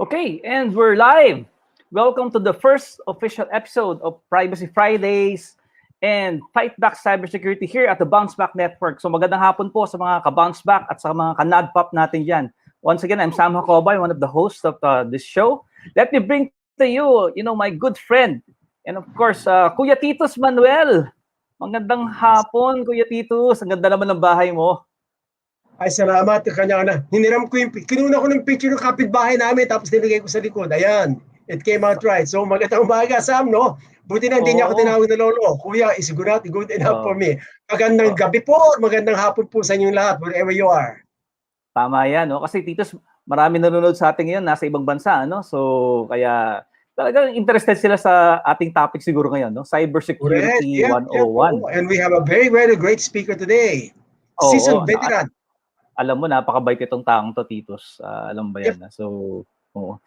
Okay, and we're live. Welcome to the first official episode of Privacy Fridays and FightBack Cybersecurity here at the BounceBack Network. So magandang hapon po sa mga ka-BounceBack at sa mga ka-NADPOP natin dyan. Once again, I'm Sam Jacobay, one of the hosts of this show. Let me bring to you, my good friend. And of course, Kuya Titus Manuel. Magandang hapon, Kuya Titus. Ang ganda naman ng bahay mo. Ay, salamat. Kanya. Hiniram ko kinuna ko ng picture ng kapitbahay namin tapos nilagay ko sa likod. Ayan. It came out right. So, magandang umaga, Sam, no? Buti na hindi niya ako tinawag na lolo. Kuya, is good enough for me. Magandang gabi po, magandang hapon po sa inyong lahat, wherever you are. Tama yan, no? Kasi, Titos, marami nanonood sa atin ngayon, nasa ibang bansa, no? So, kaya talagang interested sila sa ating topic siguro ngayon, no? Cybersecurity 101. And we have a very, very great speaker today. Seasoned veteran. Alam mo, napakabait itong taong to, Titos. Alam ba yan? So,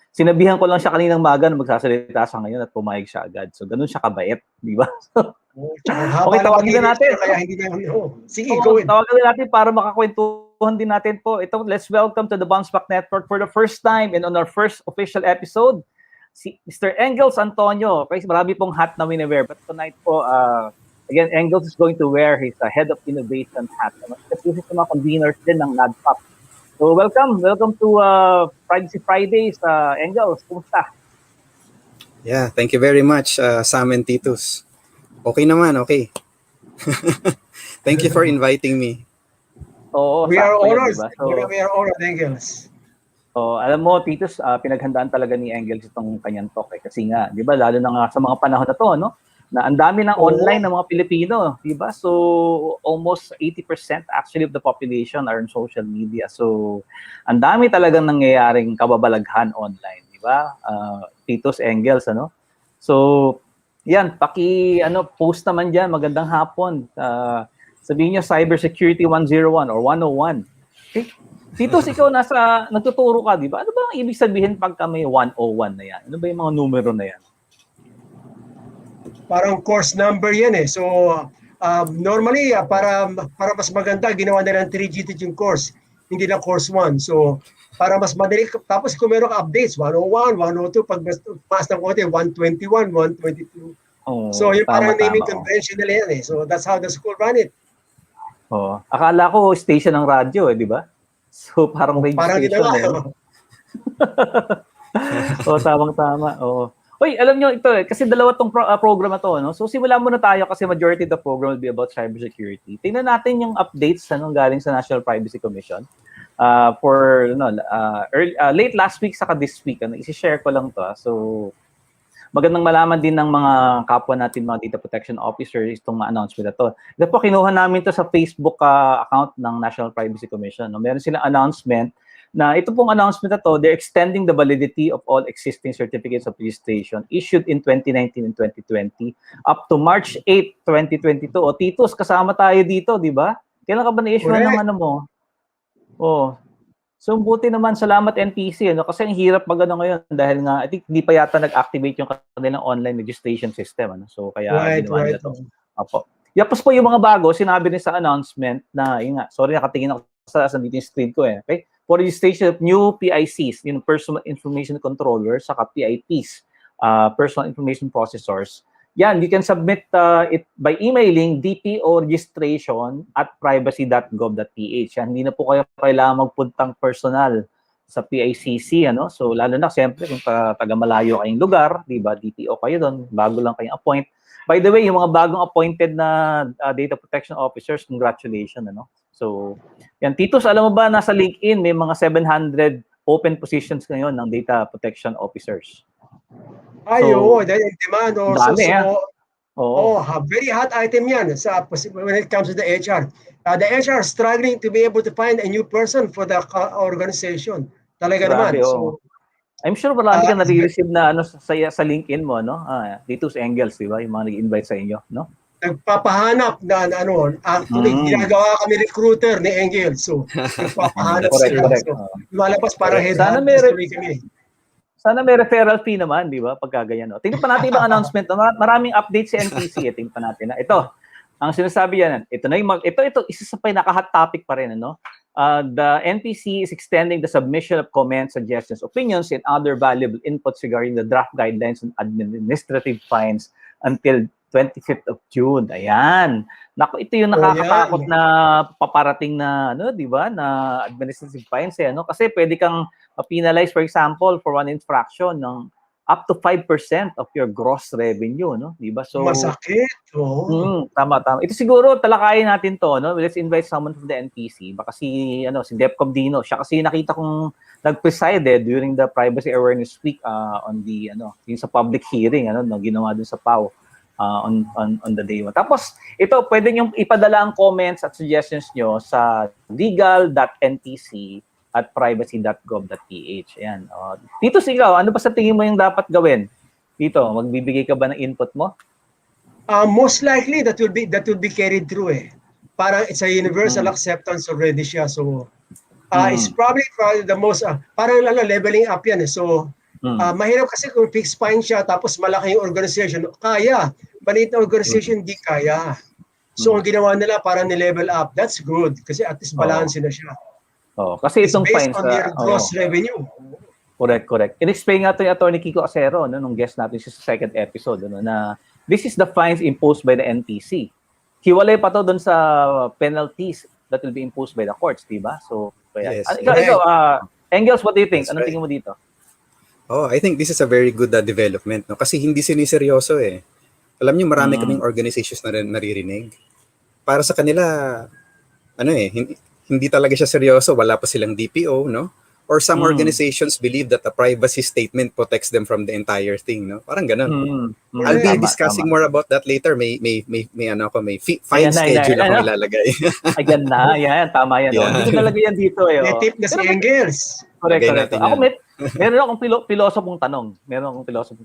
sinabihan ko lang siya kaninang maga na magsasalita siya ngayon at pumayag siya agad. So, ganun siya kabait, di ba? Okay, tawagin na natin. Kaya hindi na, sige, go ahead. Tawagin na natin para makakwentuhan din natin po. Ito, let's welcome to the BounceBack Network for the first time and on our first official episode, si Mr. Engels Antonio. Okay, marami pong hat na wini-wear. But tonight po, again, Engels is going to wear his head of innovation hat. Kasi sa mga conveners din ng NADPOP. So welcome to Privacy Fridays, Engels. Kumusta? Yeah, thank you very much, Sam and Titus. Okay naman, okay. Thank you for inviting me. We are honored. Diba? So, we are honored, Engels. Alam mo, Titus, pinaghandaan talaga ni Engels itong kanyang talk. Kasi nga, di ba, lalo na nga sa mga panahon na to, no? Na ang dami ng online ng mga Pilipino, di ba? So, almost 80% actually of the population are on social media. So, ang dami talagang nangyayaring kababalaghan online, di ba? Titus, Engels, ano? So, yan, post naman dyan, magandang hapon. Sabihin niyo, Cybersecurity 101 or 101. Okay? Titus, ikaw nagtuturo ka, di ba? Ano ba ang ibig sabihin pagka may 101 na yan? Ano ba yung mga numero na yan? Parang course number yan eh. So, normally, para mas maganda, ginawa nila ng 3-digit yung course. Hindi na course 1. So, para mas madali. Tapos kung meron ka updates, 101, 102, pag mas ng konti, 121, 122. So, yung parang naming conventional yan eh. So, that's how the school run it. Akala ko station ng radyo eh, di ba? So, parang radio station eh. Tamang-tama. Uy, alam nyo ito eh, kasi dalawa tong program na to, no? So simula muna tayo kasi majority of the program will be about cybersecurity. Tingnan natin yung updates galing sa National Privacy Commission for late last week saka this week. I-share ko lang to. So magandang malaman din ng mga kapwa natin, mga data protection officers, itong announcement na to. Ito po, kinuha namin to sa Facebook account ng National Privacy Commission. No? Meron silang announcement na ito pong announcement na to, they're extending the validity of all existing certificates of registration issued in 2019 and 2020 up to March 8, 2022. O Titus, kasama tayo dito, di ba? Kailan ka ba na-issue ng ano mo? So buti naman, salamat NPC, kasi ang hirap ngayon dahil nga, I think hindi pa yata nag-activate yung kanilang online registration system. So kaya ginawa nila to. Opo. Yapos po yung mga bago, sinabi rin sa announcement na, yun nga, sorry, nakatingin ako sa dito yung screen ko eh. Okay? For registration of new PICs, Personal Information Controllers, saka PIPs, Personal Information Processors. Yan, you can submit it by emailing dporegistration@privacy.gov.ph. Yan, hindi na po kayo kailangan magpuntang personal sa PICC, So, lalo na, siyempre, kung taga-malayo kayong lugar, di ba, DPO kayo doon, bago lang kayong appoint. By the way, yung mga bagong appointed na data protection officers, congratulations, So, yan. Titus, alam mo ba, nasa LinkedIn, may mga 700 open positions ngayon ng data protection officers. Dahil demand. Dami, very hot item yan when it comes to the HR. The HR is struggling to be able to find a new person for the organization. Talaga naman. So, I'm sure marami kang nare-receive na sa LinkedIn mo, Titus Engels, di ba? Yung mga nag-invite sa inyo, no? Nagpapahanap na actually ginagawa kami recruiter ni Engels. So, nagpapahanap sila. So, lumalabas para headhunter kami. Sana may referral fee naman, di ba? Pagka ganyan. Tingnan pa natin ibang announcement. Maraming updates sa NPC. Tingnan pa natin. Ito, ang sinasabi yan. Ito, isa sa pinaka-hot topic pa rin. The NPC is extending the submission of comments, suggestions, opinions, and other valuable inputs regarding the draft guidelines on administrative fines until 25th of June. Ayan. Naku, ito yung nakakatakot na paparating na, ano, di ba, na administrative fines. Ano? Kasi pwede kang penalize, for example, for one infraction ng up to 5% of your gross revenue, no? Di ba? So, masakit. Tama. Ito siguro talakayin natin to, no? Let's invite someone from the NPC. Baka si DepCom Dino. Siya kasi nakita kong nag-preside during the Privacy Awareness Week on the yung sa public hearing ginawa dun sa PAO on the day 1. Tapos ito pwede niyo ipadala ang comments at suggestions nyo sa legal.ntc@privacy.gov.ph. Ayan. Tito, ikaw, ano ba sa tingin mo yung dapat gawin? Tito, magbibigay ka ba ng input mo? Most likely that will be carried through Parang it's a universal acceptance already siya. So it's probably the most parang leveling up yan So mahirap kasi kung fixed fine siya tapos malaki yung organization. Kaya. Maliit na organization hindi kaya. So ang ginawa nila parang ni-level up. That's good kasi at least balance na siya. Kasi itong based fines on their gross revenue. Correct. In-explain nga ito yung Attorney Kiko Acero nung guest natin sa second episode na this is the fines imposed by the NTC. Hiwalay pa to doon sa penalties that will be imposed by the courts, diba? So, yes. Ikaw, Engels, what do you think? That's Anong right. tingin mo dito? I think this is a very good development, no? Kasi hindi siniseryoso Alam niyo, marami kaming organizations na naririnig. Para sa kanila, hindi talaga siya seryoso, wala pa silang DPO, no? Or some organizations believe that a privacy statement protects them from the entire thing, no? Parang ganun. I'll be discussing more about that later. May fine schedule akong ilalagay. Ayan, tama yan. Yeah. Hindi ko talaga yan dito May tip na si Engels. Correct. Ako, meron akong pilosopong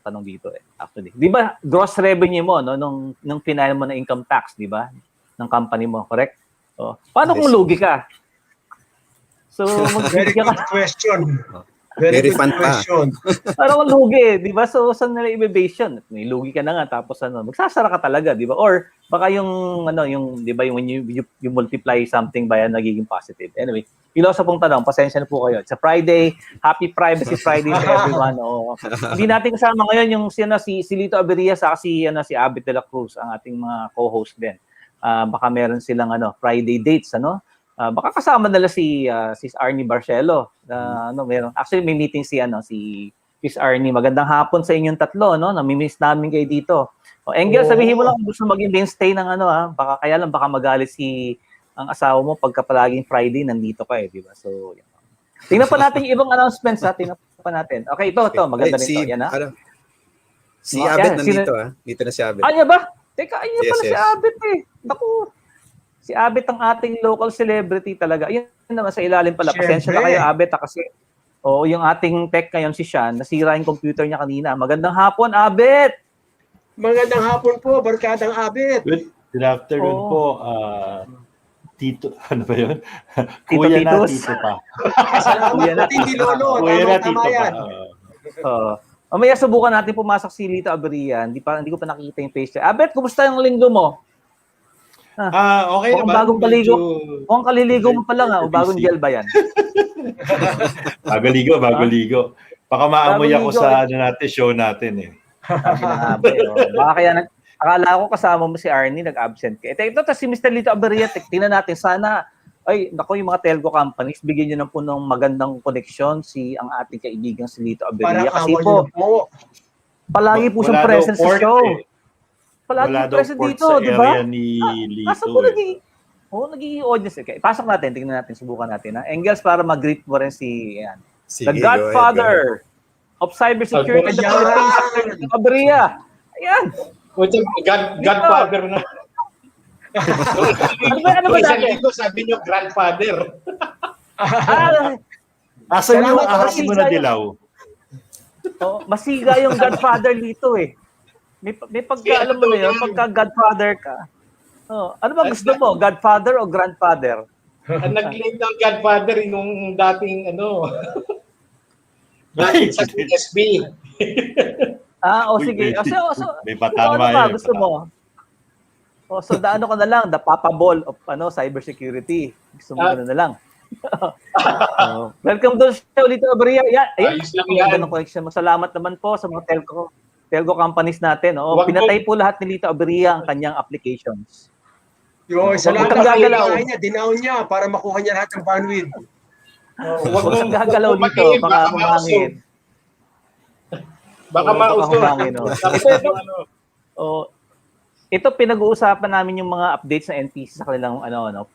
tanong dito actually. Di ba, gross revenue mo, no, nung final mo na income tax, di ba? Ng company mo, correct? Paano kung lugi ka? So, very good question. Very fun question. Parang lugi, di ba? So, saan nila i-base yun? May lugi ka na nga, tapos magsasara ka talaga, di ba? Or, baka di ba, when you multiply something by nagiging positive. Anyway, pilosopong tanong, pasensya na po kayo. It's a Friday, happy Privacy Friday to everyone. Hindi natin kasama ngayon yung si Lito Aberia sa si Abit de la Cruz, ang ating mga co-host din. Baka meron silang Friday dates, baka kasama nila si Arnie Barcelo. Meron. Actually may meeting si Miss Arnie. Magandang hapon sa inyong tatlo, Nami-miss namin kayo dito. Engel, sabihin mo lang kung gusto maging mainstay ng baka magalit ang asawa mo pagka palaging Friday nandito ka di ba? So, yan. Tingnan pa natin yung ibang announcements tingnan pa natin. Okay, ito maganda rin to. Yan Si Abit nandito Dito na si Abit. Ano ba? Teka, ayun pala yes. si Abit Naku. Si Abit ang ating local celebrity talaga. Ayun naman sa ilalim pala. Pasensya na kayo, Abit, kasi yung ating tech ngayon si Sean, nasira yung computer niya kanina. Magandang hapon, Abit! Magandang hapon po, barkadang Abit. Good afternoon po. Tito, ano ba yun? Tito Kuya Titos. na, Tito pa. Kuya na, Titi Lolo. Kuya na, Tito Tama yan. pa. Mamaya subukan natin pumasok si Lito Aberia. Hindi ko pa nakita yung face niya. Abit, kumusta yung linggo mo? Okay naman. Bagong paligo. Mukhang kaliligo mo pa lang o bagong gel ba yan? Bago ligo. Baka maamoy ako sa show natin Baka kaya akala ko kasama mo si Arnie, nag-absent ka. Ito si Mr. Lito Aberia, tingnan natin. Sana, yung mga telco companies, bigyan nyo ng punong magandang koneksyon ang ating kaibigan si Lito Aberia. Kasi po, palagi po siyang present sa show. Palagi present dito, di ba? Nasa po naging audience. Okay, pasok natin, tingnan natin, subukan natin. Engels, para mag-greet mo rin the Godfather of Cybersecurity in the Philippines, Aberia. Ayan. Godfather na. Ano ba Isang dati? linggo sabi niyo grandfather. Asan yung ahas mo na dilaw? Masiga yung Godfather dito May pagka, alam mo na yun, pagka Godfather ka. Ano ba gusto mo? Godfather o grandfather? Ang nag-claim ng Godfather yung dating dating sa SB. Sige. So, may patama ano gusto mo? So, ka na lang, the Papa Ball of cybersecurity. Gusto mo na lang. Welcome doon sa ulit, Abria. Ayos lang Ang yan. ganda ng connection mo. Salamat naman po sa mga telco companies natin. Wag Pinatay po lahat ni Lito Abria ang kanyang applications. Salamat kang gagalaw. niya, dinaon niya para makuha niya lahat ng bandwidth. Huwag kang gagalaw dito. Baka humangin. Baka mausog. humangin. Ito pinag-uusapan namin yung mga updates ng NPC sa kanilang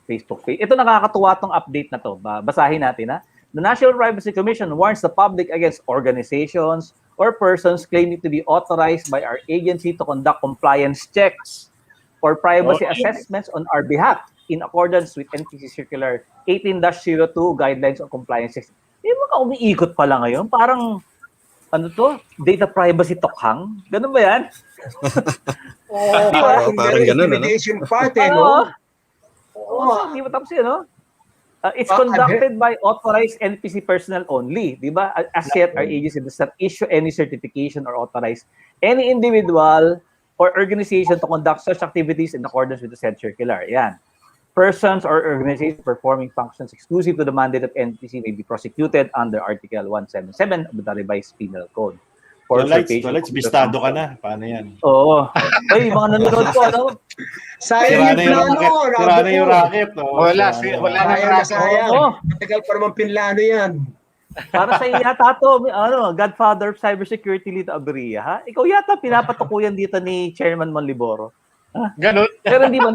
Facebook page. Ito nakakatuwa tong update na to. Basahin natin ha. The National Privacy Commission warns the public against organizations or persons claiming to be authorized by our agency to conduct compliance checks or privacy assessments on our behalf in accordance with NPC Circular 18-02 Guidelines on Compliance Checks. Mga umiikot pala ngayon. Parang data privacy tokhang? Ganun ba yan? Parang ganun, intimidation part, no? Di ba tapos yun, no? It's conducted by authorized NPC personnel only, di ba? As yet, our agency does not issue any certification or authorize any individual or organization to conduct such activities in accordance with the said circular. Yan. Persons or organizations performing functions exclusive to the mandate of NPC may be prosecuted under Article 177 of the Revised Penal Code. Tolites, bistado ka na. Paano yan? Oo. Ay, mga nanonood ko, ano? Sayang Sira na yung racket. Wala na yung racket. Matagal pa naman pinlano yan. Para sa yata to, Godfather of Cybersecurity, Lito Abria, ha? Ikaw yata pinapatukuyan dito ni Chairman Monliboro. Ganun. Pero hindi man.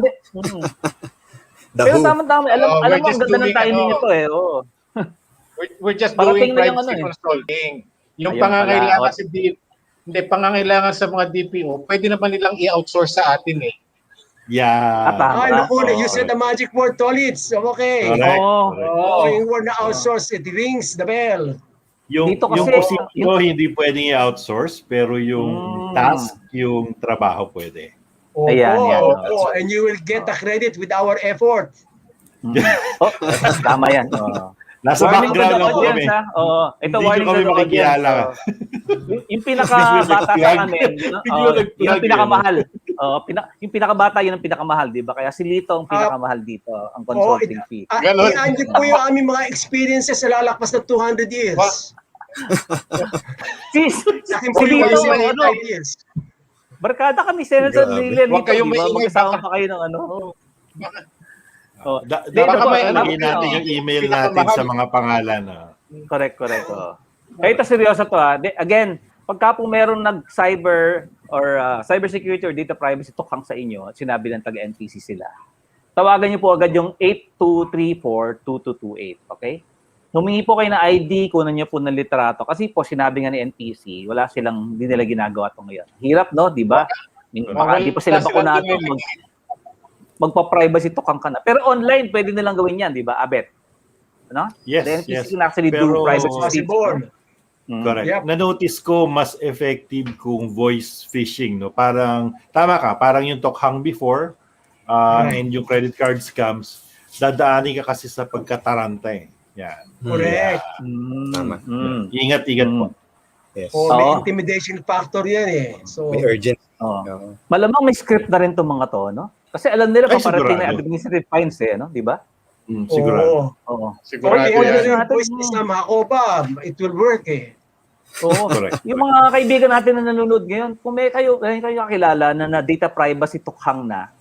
Pero tama-tama, alam mo, ang ganda ng timing nito eh. Oo. We're just Parating doing na yung privacy consulting. Yung Ayun pangangailangan pangangailangan sa mga DPO, pwede naman nilang i-outsource sa atin eh. Yeah. You said the magic word, Tolits. Okay. Yung word na outsource, it rings the bell. Yung posisyon hindi pwedeng i-outsource, pero yung task, yung trabaho pwede. Ayan. And you will get the credit with our effort. Tama yan. Nasa warning background lang audience, kami. Ito Hindi warning kami to the makikilala. Yung pinakabata sa amin, yun ang pinakamahal. Yung pinakabata, yun ang pinakamahal, di ba? Kaya si Lito ang pinakamahal dito, ang consulting fee. I-andy po yung aming mga experiences sa lalakpas na 200 years. Si Lito, barkada kami, Senator Lito. Huwag kayong may magkasama pa kayo ng Dapat ilagay natin yung email natin sa mga pangalan. Correct. Kaya ito seryoso to ha. Again, pagka po meron nag-cyber or cybersecurity or data privacy tukhang sa inyo at sinabi ng taga-NPC sila, tawagan niyo po agad yung 8234-2228. Okay? Humingi po kayo ng ID, kunan niyo po ng litrato. Kasi po, sinabi nga ni NPC, hindi nila ginagawa ito ngayon. Hirap, no? Di ba? Baka hindi pa sila bakunado. Magpa-privacy tukhang ka na. Pero online, pwede nilang gawin yan, di ba, Abet? Ano? Yes, The NPC can actually do privacy. Correct. Yep. Na-notice ko, mas effective kung voice phishing. No? Parang, tama ka, parang yung tokhang before and yung credit card scams, dadaanin ka kasi sa pagkataranta eh. Yan. Correct. Tama. Ingat-ingat po. Yes. May intimidation factor yan eh. So, may urgent. Malamang may script na rin itong mga to, no? Kasi alam nila paparating na administrative fines eh, no? Di ba? Sigurado. Sigurado yan. It will work eh. Yung mga kaibigan natin na nanonood ngayon, kung may kayo kakilala na data privacy tukhang na,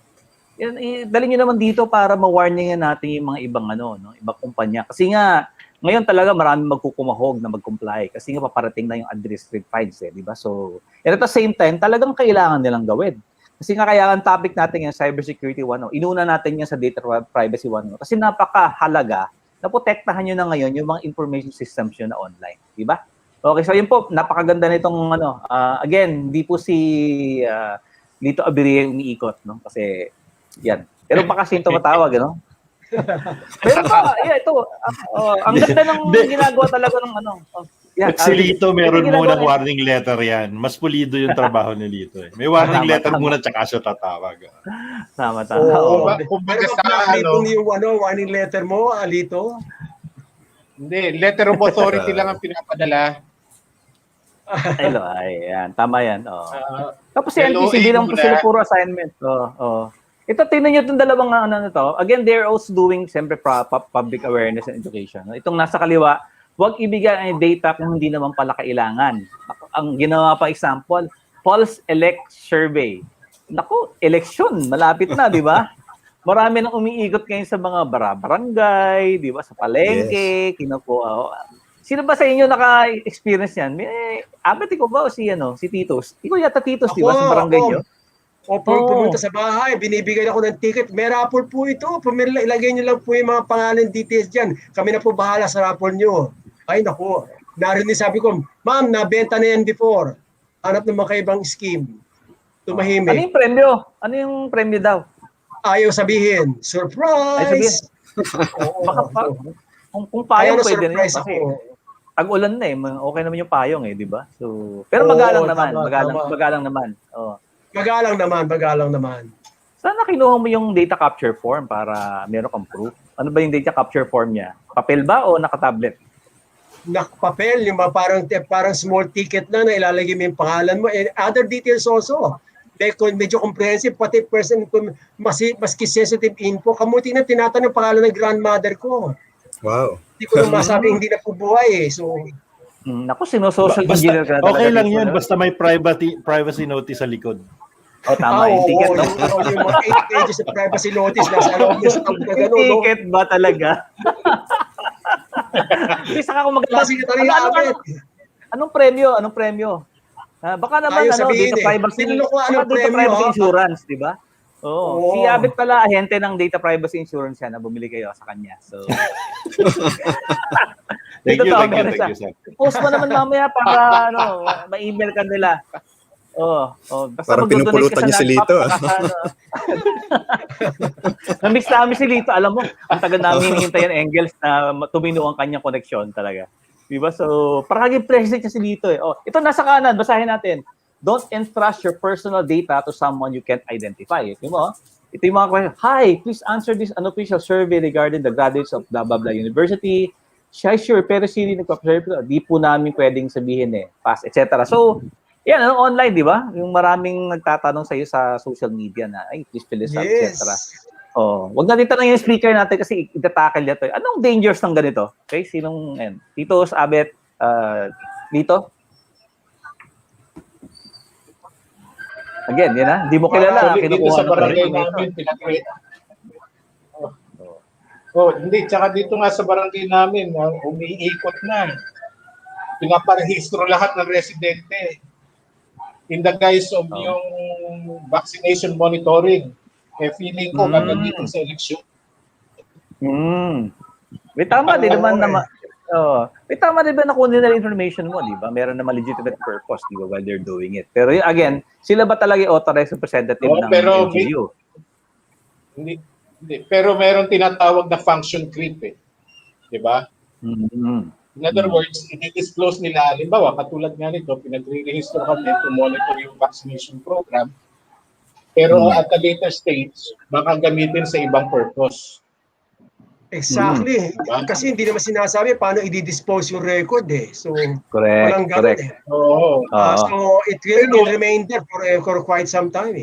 dali nyo naman dito para ma-warningan natin yung mga ibang ibang kumpanya. Kasi nga, ngayon talaga maraming magkukumahog na mag-comply kasi nga paparating na yung administrative fines eh, di ba? So, and at the same time, talagang kailangan nilang gawin. Kasi nga kaya ang topic natin yung Cybersecurity 1.0, inuna natin yan sa Data Privacy 1.0 kasi napakahalaga na protektahan nyo na ngayon yung mga information systems nyo na online. Di ba? Okay, so yun po, napakaganda nitong again, hindi po si Lito Abria umiikot, no? Kasi yan. Pero baka kasi yung tumatawag, no? Pero ito, ang ganda ng ginagawa talaga ng si Lito meron munang warning letter yan. Mas pulido yung trabaho ni Lito eh. May warning letter muna tsaka siya tatawag. Tama. Kumbaga sa yung warning letter mo, Lito? Hindi, letter of authority lang ang pinapadala. Ayan, tama yan. Tapos si NPC, hindi lang po sila puro assignment. Ito, tingnan nyo itong dalawang ano na to. Again, they're also doing, siyempre, public awareness and education. Itong nasa kaliwa, huwag ibigay ang data kung hindi naman pala kailangan. Ang ginawa pa example, Pulse Elect Survey. Naku, election, malapit na, di ba? Marami nang umiikot ngayon sa mga barangay, di ba? Sa palengke, Sino ba sa inyo naka-experience yan? Abet, ikaw ba o si Titos? Ikaw yata Titos, di ba? Sa barangay nyo? Pumunta sa bahay, binibigay ako ng ticket. May raffle po ito. Ilagay niyo lang po yung mga pangalan details dyan. Kami na po bahala sa raffle niyo. Ay, naku. Narinig sabi ko, ma'am, nabenta na yan before. Hanap ng mga ibang scheme. Tumahimik. Ano yung premyo? Ano yung premyo daw? Ayaw sabihin. Surprise! Ay, sabihin. Kung payong pwede na yun. Kasi tag-ulan na okay naman yung payong di ba? So, pero magalang naman. Magalang naman. Magalang naman. Sana kinuha mo yung data capture form para meron kang proof. Ano ba yung data capture form niya? Papel ba o naka-tablet? Nakapapel, yung parang small ticket na ilalagay mo yung pangalan mo. And other details also. Medyo comprehensive, pati person, maski sensitive info. Kamuti na tinatanong pangalan ng grandmother ko. Wow. Hindi ko na masabi, hindi na po buhay So, naku, sino-social engineer ka na talaga. Okay lang yun, basta may privacy notice sa likod. Tama, yung ticket, no? Yung mga 8 pages of privacy notice, nasa loob yung stamp na gano'n, no? Ticket ba talaga? Hindi, saka kung Anong premyo? Baka naman, data privacy insurance, di ba? Si Abet pala, ahente ng data privacy insurance yan na bumili kayo sa kanya. So, Thank you, sir. Post mo naman mamaya para ma-email ka nila. Basta parang pinupulutan niyo si Lito. Na-miss namin si Lito. Alam mo, ang tagal namin hinihintay yung Engels na tumino ang kanyang koneksyon talaga. Diba? So, parang naging president niya si Lito Ito nasa kanan, basahin natin. Don't entrust your personal data to someone you can't identify. Ito yung mga question. Hi, please answer this unofficial survey regarding the graduates of blah blah blah university. Sure, pero sino nagpa-survey? Di po namin pwedeng sabihin pass, etc. So, yan, online, di ba? Yung maraming nagtatanong sa iyo sa social media na, ay, please fill this out, etc. Wag natin tanong yung speaker natin kasi itatakal niya to. Anong dangers ng ganito? Okay, sinong, Titos, Abet, Lito? Again, yan Hindi mo kilala. Dito sa barangay namin, hindi, tsaka dito nga sa barangay namin, umiikot na. Pinaparehistro lahat ng residente. In the guise of yung vaccination monitoring. Feeling ko gagamitin sa eleksyon. May tama din naman may tama din ba na kunin na information mo, di ba? Meron naman legitimate purpose, di ba, while they're doing it. Pero again, sila ba talaga authorized representative ng LGU? Hindi. Pero meron tinatawag na function creep Di ba? In other words, i-disclose nila, halimbawa, katulad nga nito, pinagre-register kami to monitor yung vaccination program. Pero at a later stage, baka gamitin sa ibang purpose. Exactly. Kasi hindi naman sinasabi paano i-dispose yung record So, correct. walang ganun So, it will remain there for quite some time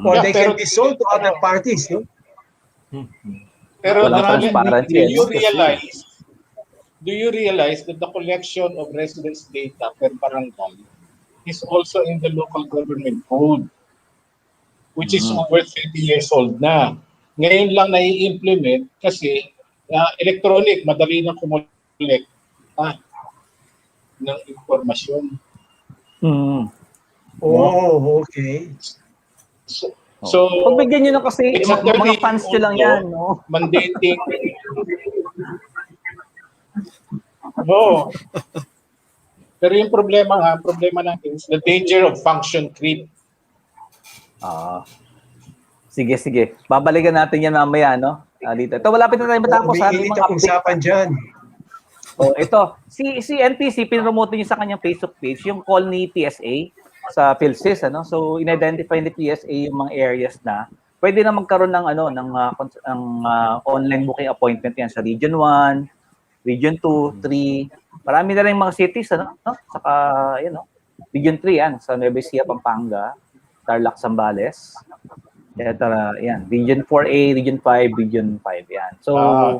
Or they can be sold to other parties, no? Pero do you realize that the collection of residence data per barangay is also in the local government code, which is over 30 years old na. Ngayon lang na-i-implement kasi electronic, madali nang kumulik ng informasyon. Okay. So, pagbigyan nyo na kasi, mga fans nyo lang yan, mandating. Pero yung problema natin is the danger of function creep. Sige. Babalikan natin yan mamaya, dito. Ito, malapit na tayo matapos. Umiinit ang usapan dyan. Ito. Si NPC, pinromote niyo sa kanyang Facebook page, yung call ni PSA sa PhilSys, So, in-identify ni PSA yung mga areas na pwede na magkaroon ng online booking appointment yan sa Region 1, Region 2, 3. Marami na rin mga cities, Saka, Region 3 yan, sa Nueva Ecija, Pampanga, Tarlac, Zambales. Yan. Region 4A, Region 5, Region 5. Yan. So,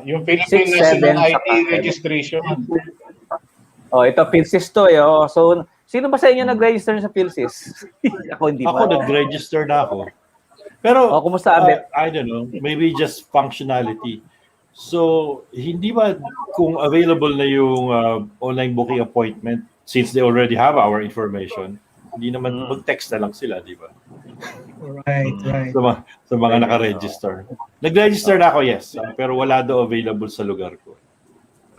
yung Philippine 6, 7, National ID saka 7. registration. Ito, PhilSys to eh. So, sino ba sa inyo nag-register sa PhilSys? Ako hindi Ako pa. nag-register na ako. Pero, kumusta, Abet? I don't know, maybe just functionality. So, hindi ba kung available na yung online booking appointment since they already have our information, hindi naman mag-text na lang sila, di ba? Right. Sa mga naka-register. Nag-register na ako, yes. Pero wala daw available sa lugar ko.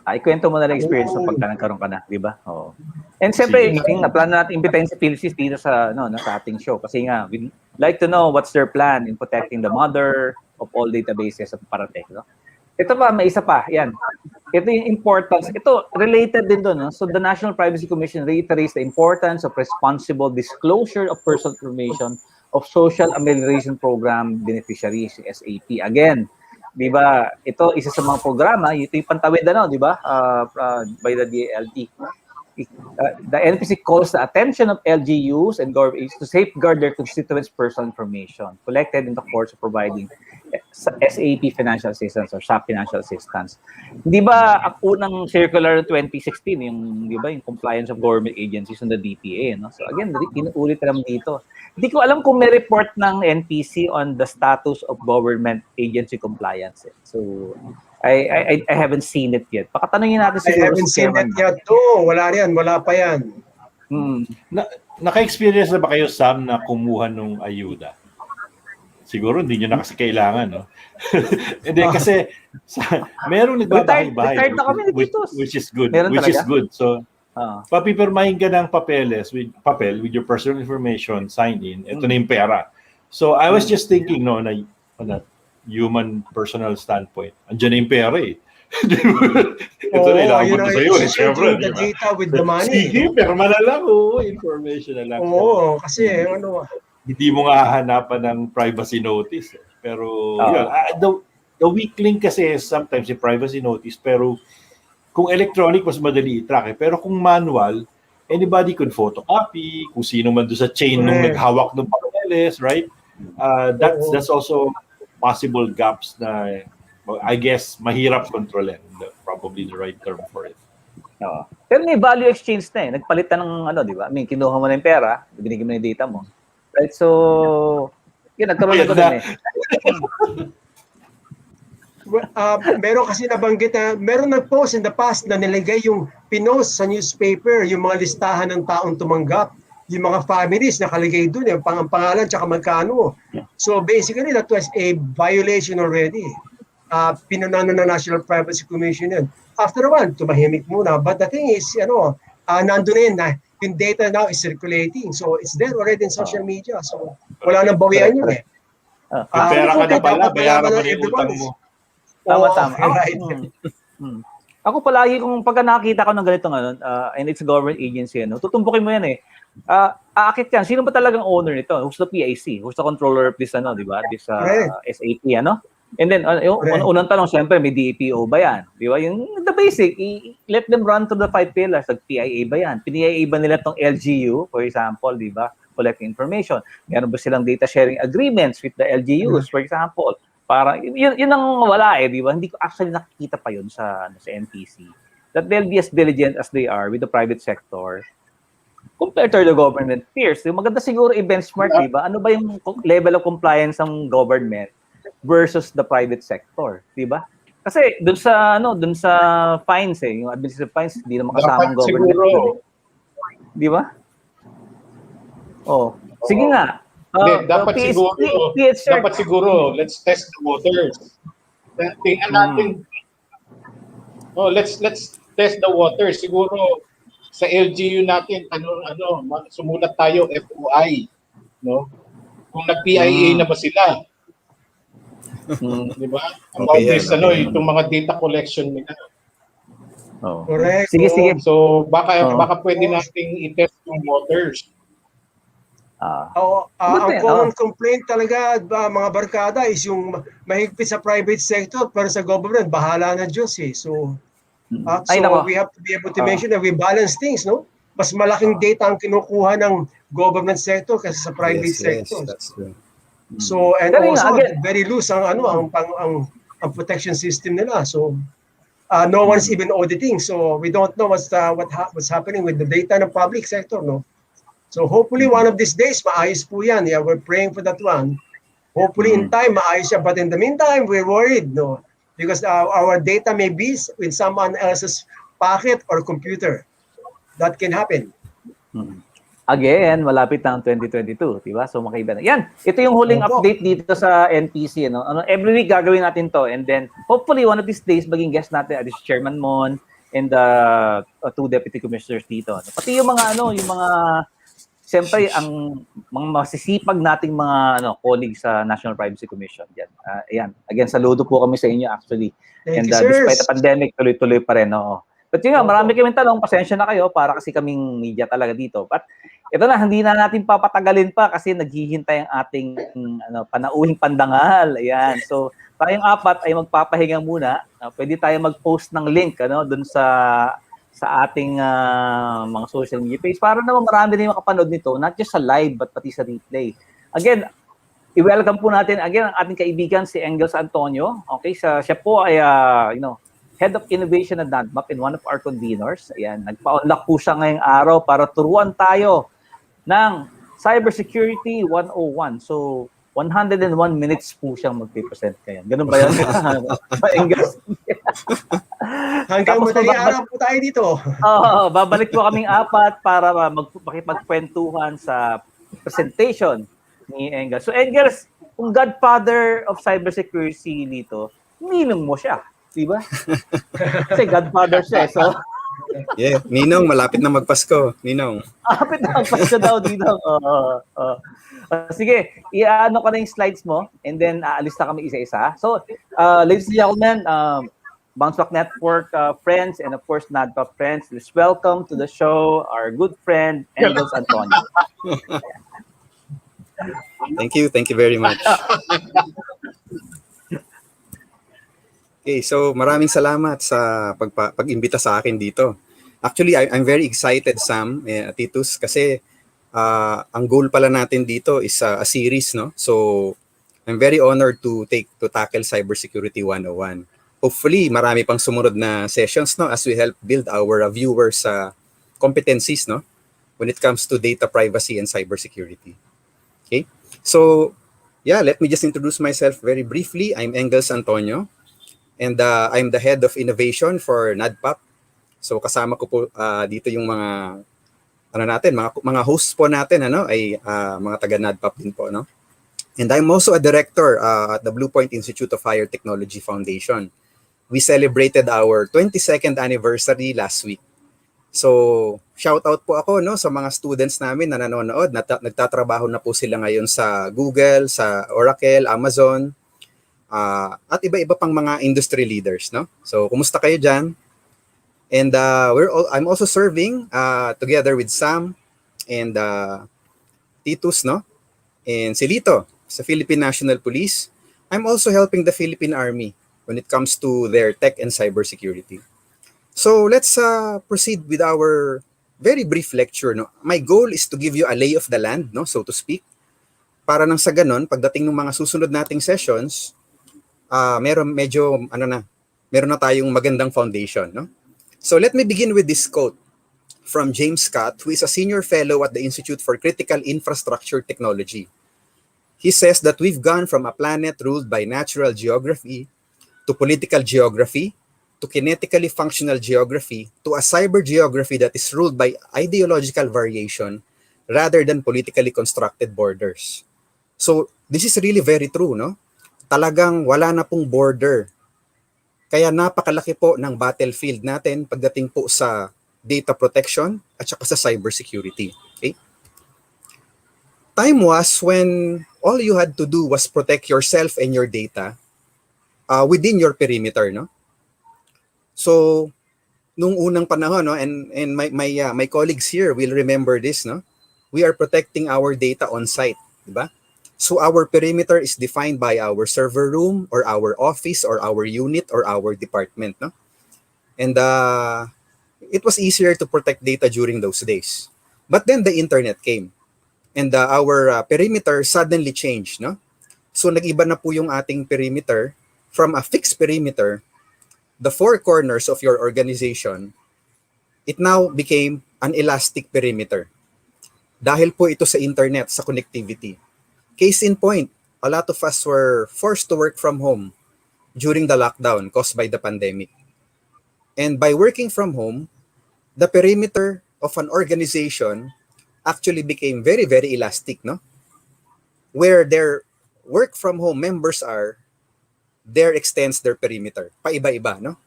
Ikwento mo na lang experience mo pagka nagkaroon ka na, di ba? Oo. And siyempre, plano natin imbitahin si PhilSys dito sa ating show kasi nga, we'd like to know what's their plan in protecting the mother of all databases at Paratech, no? Ito pa, may isa pa, yan. Ito yung importance. Ito, related din doon. No? So, the National Privacy Commission reiterates the importance of responsible disclosure of personal information of Social Amelioration Program beneficiaries, SAP. Again, di ba, ito isa sa mga programa, ito yung pantawid, di ba, by the DLT. The NPC calls the attention of LGUs and governments to safeguard their constituents' personal information collected in the course of providing SAP financial assistance or SAP financial assistance. Di ba, ang unang circular 2016, di ba, yung compliance of government agencies on the DPA, no? So again, inuulit naman dito. Hindi ko alam kung may report ng NPC on the status of government agency compliance. So, I haven't seen it yet. Pakatanungin natin siguro. I haven't seen it yet too. Wala yan. Wala pa yan. Naka-experience na ba kayo, Sam, na kumuha ng ayuda? Siguro hindi nyo na kasi kailangan, no? Hindi, kasi merong nagbabahay-bahay, which is good. So, papipirmahin ka ng papeles with your personal information, sign in, ito na yung pera. So, I was just thinking, no, na human personal standpoint, andyan na yung pera eh. Ito na, ilabot ko sa'yo. Siyempre, the data with the money. Sige, perma na lang, information na lang. Kasi hindi mo nga hahanapan ng privacy notice. Pero, the weak link kasi sometimes yung privacy notice, pero kung electronic, mas madali i-track. Pero kung manual, anybody could photocopy, kung sino man doon sa chain nung naghawak ng papeles, right? That's also possible gaps na I guess mahirap kontrolin. Probably the right term for it. Pero may value exchange na eh. Nagpalitan ng di ba? I mean, kinuha mo na yung pera, binigyan mo na yung data mo. Right? So, yun, nagkaroon na doon eh. Meron kasi nabanggit na, meron nag-post in the past na nilagay yung pinost sa newspaper, yung mga listahan ng taong tumanggap, yung mga families nakalagay doon, yung pangalan tsaka magkano. So basically, that was a violation already. Pinunanan ng National Privacy Commission yun. After a while, tumahimik muna. But the thing is, nandun na yung data now is circulating. So it's there already in social media. So wala nang bawian yun eh. Pera ka na pala, bayaran mo na yung utang mo. Tama. Ako palagi kung pagka nakakita ko ng ganitong and it's a government agency, tutumpukin mo yan eh. Aakit yan. Sino ba talagang owner nito? Who's the PIC? Who's the controller of this, di ba? This SAP, And then, unang tanong, siyempre, may DPO ba yan? Di ba? Yung the basic, let them run to the 5 pillars. PIA ba yan? PIA ba nila tong LGU, for example, di ba? Collect information. Meron ba silang data sharing agreements with the LGUs, for example? Para yun ang wala di ba? Hindi ko actually nakikita pa yun sa NPC. That they'll be as diligent as they are with the private sector compared to the government peers. Maganda siguro i-benchmark, di ba? Ano ba yung level of compliance ng government versus the private sector, di ba? Kasi dun sa fines yung administrative fines, hindi na makasamang government. Siguro. Di ba? Sige nga. Dapat siguro, let's test the waters. Tingnan natin. Let's test the waters. Siguro sa LGU natin, sumulat tayo FOI, no? Kung nag-PIA na ba sila? Di ba? About this, itong mga data collection nila. Correct. Sige. So baka pwede nating i-test yung waters. Ang common complaint talaga mga barkada is yung mahigpit sa private sector pero sa government bahala na Diyos eh. So we have to be able to mention that we balance things, no? Mas malaking data ang kinukuha ng government sector kasi sa private sector. Yes, that's true. So, and Galing nga, also, again. very loose ang protection system nila. So, no one's even auditing. So, we don't know what's happening with the data ng public sector, no? So, hopefully, one of these days, maayos po yan. Yeah, we're praying for that one. Hopefully, in time, maayos siya. But in the meantime, we're worried, no? Because our data may be in someone else's pocket or computer. That can happen. Again, malapit na ang 2022, di ba? So makaiba na. Yan, ito yung huling update dito sa NPC. Every week gagawin natin to, and then hopefully one of these days maging guest natin as Chairman Mon and the 2 deputy commissioners dito. Pati yung mga siyempre ang mga masisipag nating mga colleagues sa National Privacy Commission. Yan. Ayan. Again, saludo po kami sa inyo actually. Thank you, despite the pandemic, tuloy-tuloy pa rin. But yun nga, marami kaming tanong, pasensya na kayo para kasi kaming media talaga dito. But ito na, hindi na natin papatagalin pa kasi naghihintay ang ating panauhing pandangal. Ayan. So, tayong apat ay magpapahinga muna. Pwede tayo mag-post ng link dun sa ating mga social media page para naman marami rin makapanood nito, not just sa live but pati sa replay. Again, i-welcome po natin again ang ating kaibigan si Engels Antonio. Okay, siya po ay Head of Innovation at NADPOP and one of our conveners. Ayan, nagpa-unlock po siya ngayong araw para turuan tayo ng Cybersecurity 101. So, 101 minutes po siyang mag-present kayo. Ganun ba yan? Hanggang madaling araw po tayo dito. Babalik po kaming apat para makipagkwentuhan sa presentation ni Engels. So, Engels, kung godfather of cybersecurity dito, ninong mo siya. Diba? Kasi godfather siya. So, yeah, Ninong, malapit na magpasko. Ninong. Malapit na magpasko daw, Ninong. Sige, i-ano ko na yung slides mo and then aalis na kami isa-isa. So, ladies and gentlemen, BounceBack Network friends and of course NADPOP friends, let's welcome to the show our good friend, Engels Antonio. Thank you very much. Okay, so maraming salamat sa pag-imbita sa akin dito. Actually, I'm very excited, Sam, Titus, kasi ang goal pala natin dito is a series, no? So, I'm very honored to tackle Cybersecurity 101. Hopefully, marami pang sumunod na sessions, no, as we help build our viewers competencies, no, when it comes to data privacy and cybersecurity. Okay, so yeah, let me just introduce myself very briefly. I'm Engels Antonio. And I'm the head of innovation for NADPOP. So kasama ko po dito yung mga mga hosts po natin ay mga taga NADPOP din po, no. And I'm also a director at the Bluepoint Institute of Higher Technology Foundation. We celebrated our 22nd anniversary last week. So shout out po ako sa mga students namin na nanonood, nagtatrabaho na po sila ngayon sa Google, sa Oracle, Amazon, at iba-iba pang mga industry leaders, no? So, kumusta kayo dyan? And I'm also serving together with Sam and Titus, no? And si Lito sa Philippine National Police. I'm also helping the Philippine Army when it comes to their tech and cybersecurity. So, let's proceed with our very brief lecture, no? My goal is to give you a lay of the land, no, so to speak, para nang sa ganon, pagdating ng mga susunod nating sessions, meron na tayong magandang foundation, no? So let me begin with this quote from James Scott, who is a senior fellow at the Institute for Critical Infrastructure Technology. He says that we've gone from a planet ruled by natural geography to political geography to kinetically functional geography to a cyber geography that is ruled by ideological variation rather than politically constructed borders. So this is really very true, no? Talagang wala na pong border. Kaya napakalaki po ng battlefield natin pagdating po sa data protection at saka sa cybersecurity. Okay? Time was when all you had to do was protect yourself and your data within your perimeter, no? So, nung unang panahon, no, and my colleagues here will remember this, no? We are protecting our data on site, di ba? So our perimeter is defined by our server room or our office or our unit or our department, no? And it was easier to protect data during those days. But then the internet came and our perimeter suddenly changed, no? So nag-iba na po yung ating perimeter from a fixed perimeter, the four corners of your organization, it now became an elastic perimeter. Dahil po ito sa internet, sa connectivity. Case in point, a lot of us were forced to work from home during the lockdown caused by the pandemic. And by working from home, the perimeter of an organization actually became very, very elastic, no? Where their work from home members are, there extends their perimeter. Paiba-iba, no?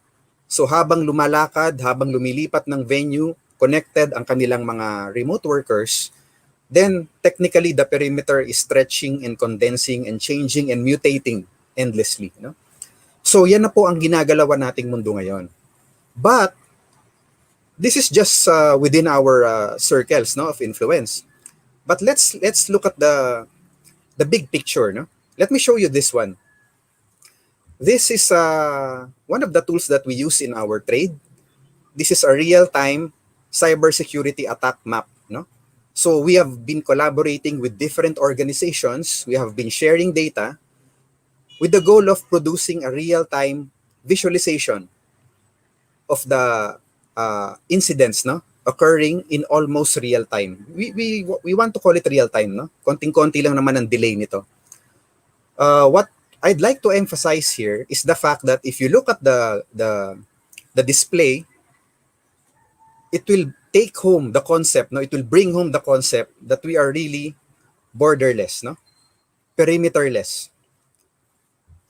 So habang lumalakad, habang lumilipat ng venue, connected ang kanilang mga remote workers, then technically the perimeter is stretching and condensing and changing and mutating endlessly, no? So yan na po ang ginagalawan nating mundo ngayon. But this is just within our circles, no, of influence. But let's look at the big picture, no? Let me show you this one. This is one of the tools that we use in our trade. This is a real-time cybersecurity attack map, no? So we have been collaborating with different organizations. We have been sharing data with the goal of producing a real-time visualization of the incidents, no, occurring in almost real time. We want to call it real time, no? Konting-konti lang naman ang delay nito. What I'd like to emphasize here is the fact that if you look at the display, it will take home the concept, no? It will bring home the concept that we are really borderless, no? Perimeterless.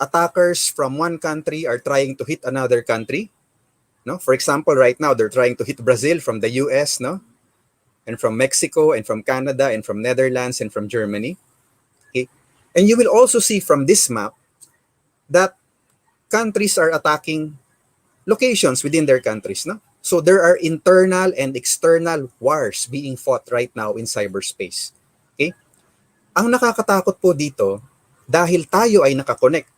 Attackers from one country are trying to hit another country, no? For example, right now they're trying to hit Brazil from the US, no? And from Mexico and from Canada and from Netherlands and from Germany. Okay? And you will also see from this map that countries are attacking locations within their countries, no? So there are internal and external wars being fought right now in cyberspace. Okay? Ang nakakatakot po dito, dahil tayo ay nakakonect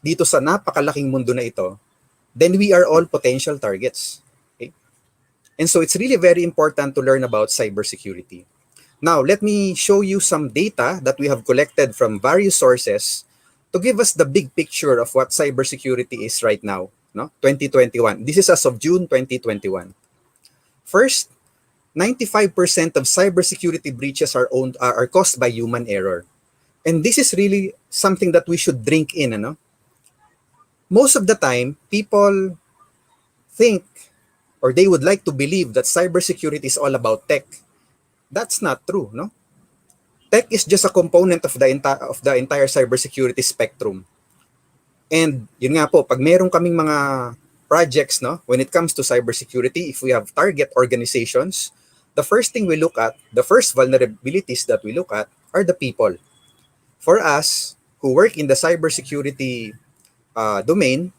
dito sa napakalaking mundo na ito, then we are all potential targets. Okay? And so it's really very important to learn about cybersecurity. Now, let me show you some data that we have collected from various sources to give us the big picture of what cybersecurity is right now, no? 2021. This is as of June 2021. First, 95% of cybersecurity breaches are caused by human error. And this is really something that we should drink in, ano? Most of the time, people think or they would like to believe that cybersecurity is all about tech. That's not true, no? Tech is just a component of the entire cybersecurity spectrum. And yun nga po, pag meron kaming mga projects, no, when it comes to cybersecurity, if we have target organizations, the first thing we look at, the first vulnerabilities that we look at are the people. For us who work in the cybersecurity domain,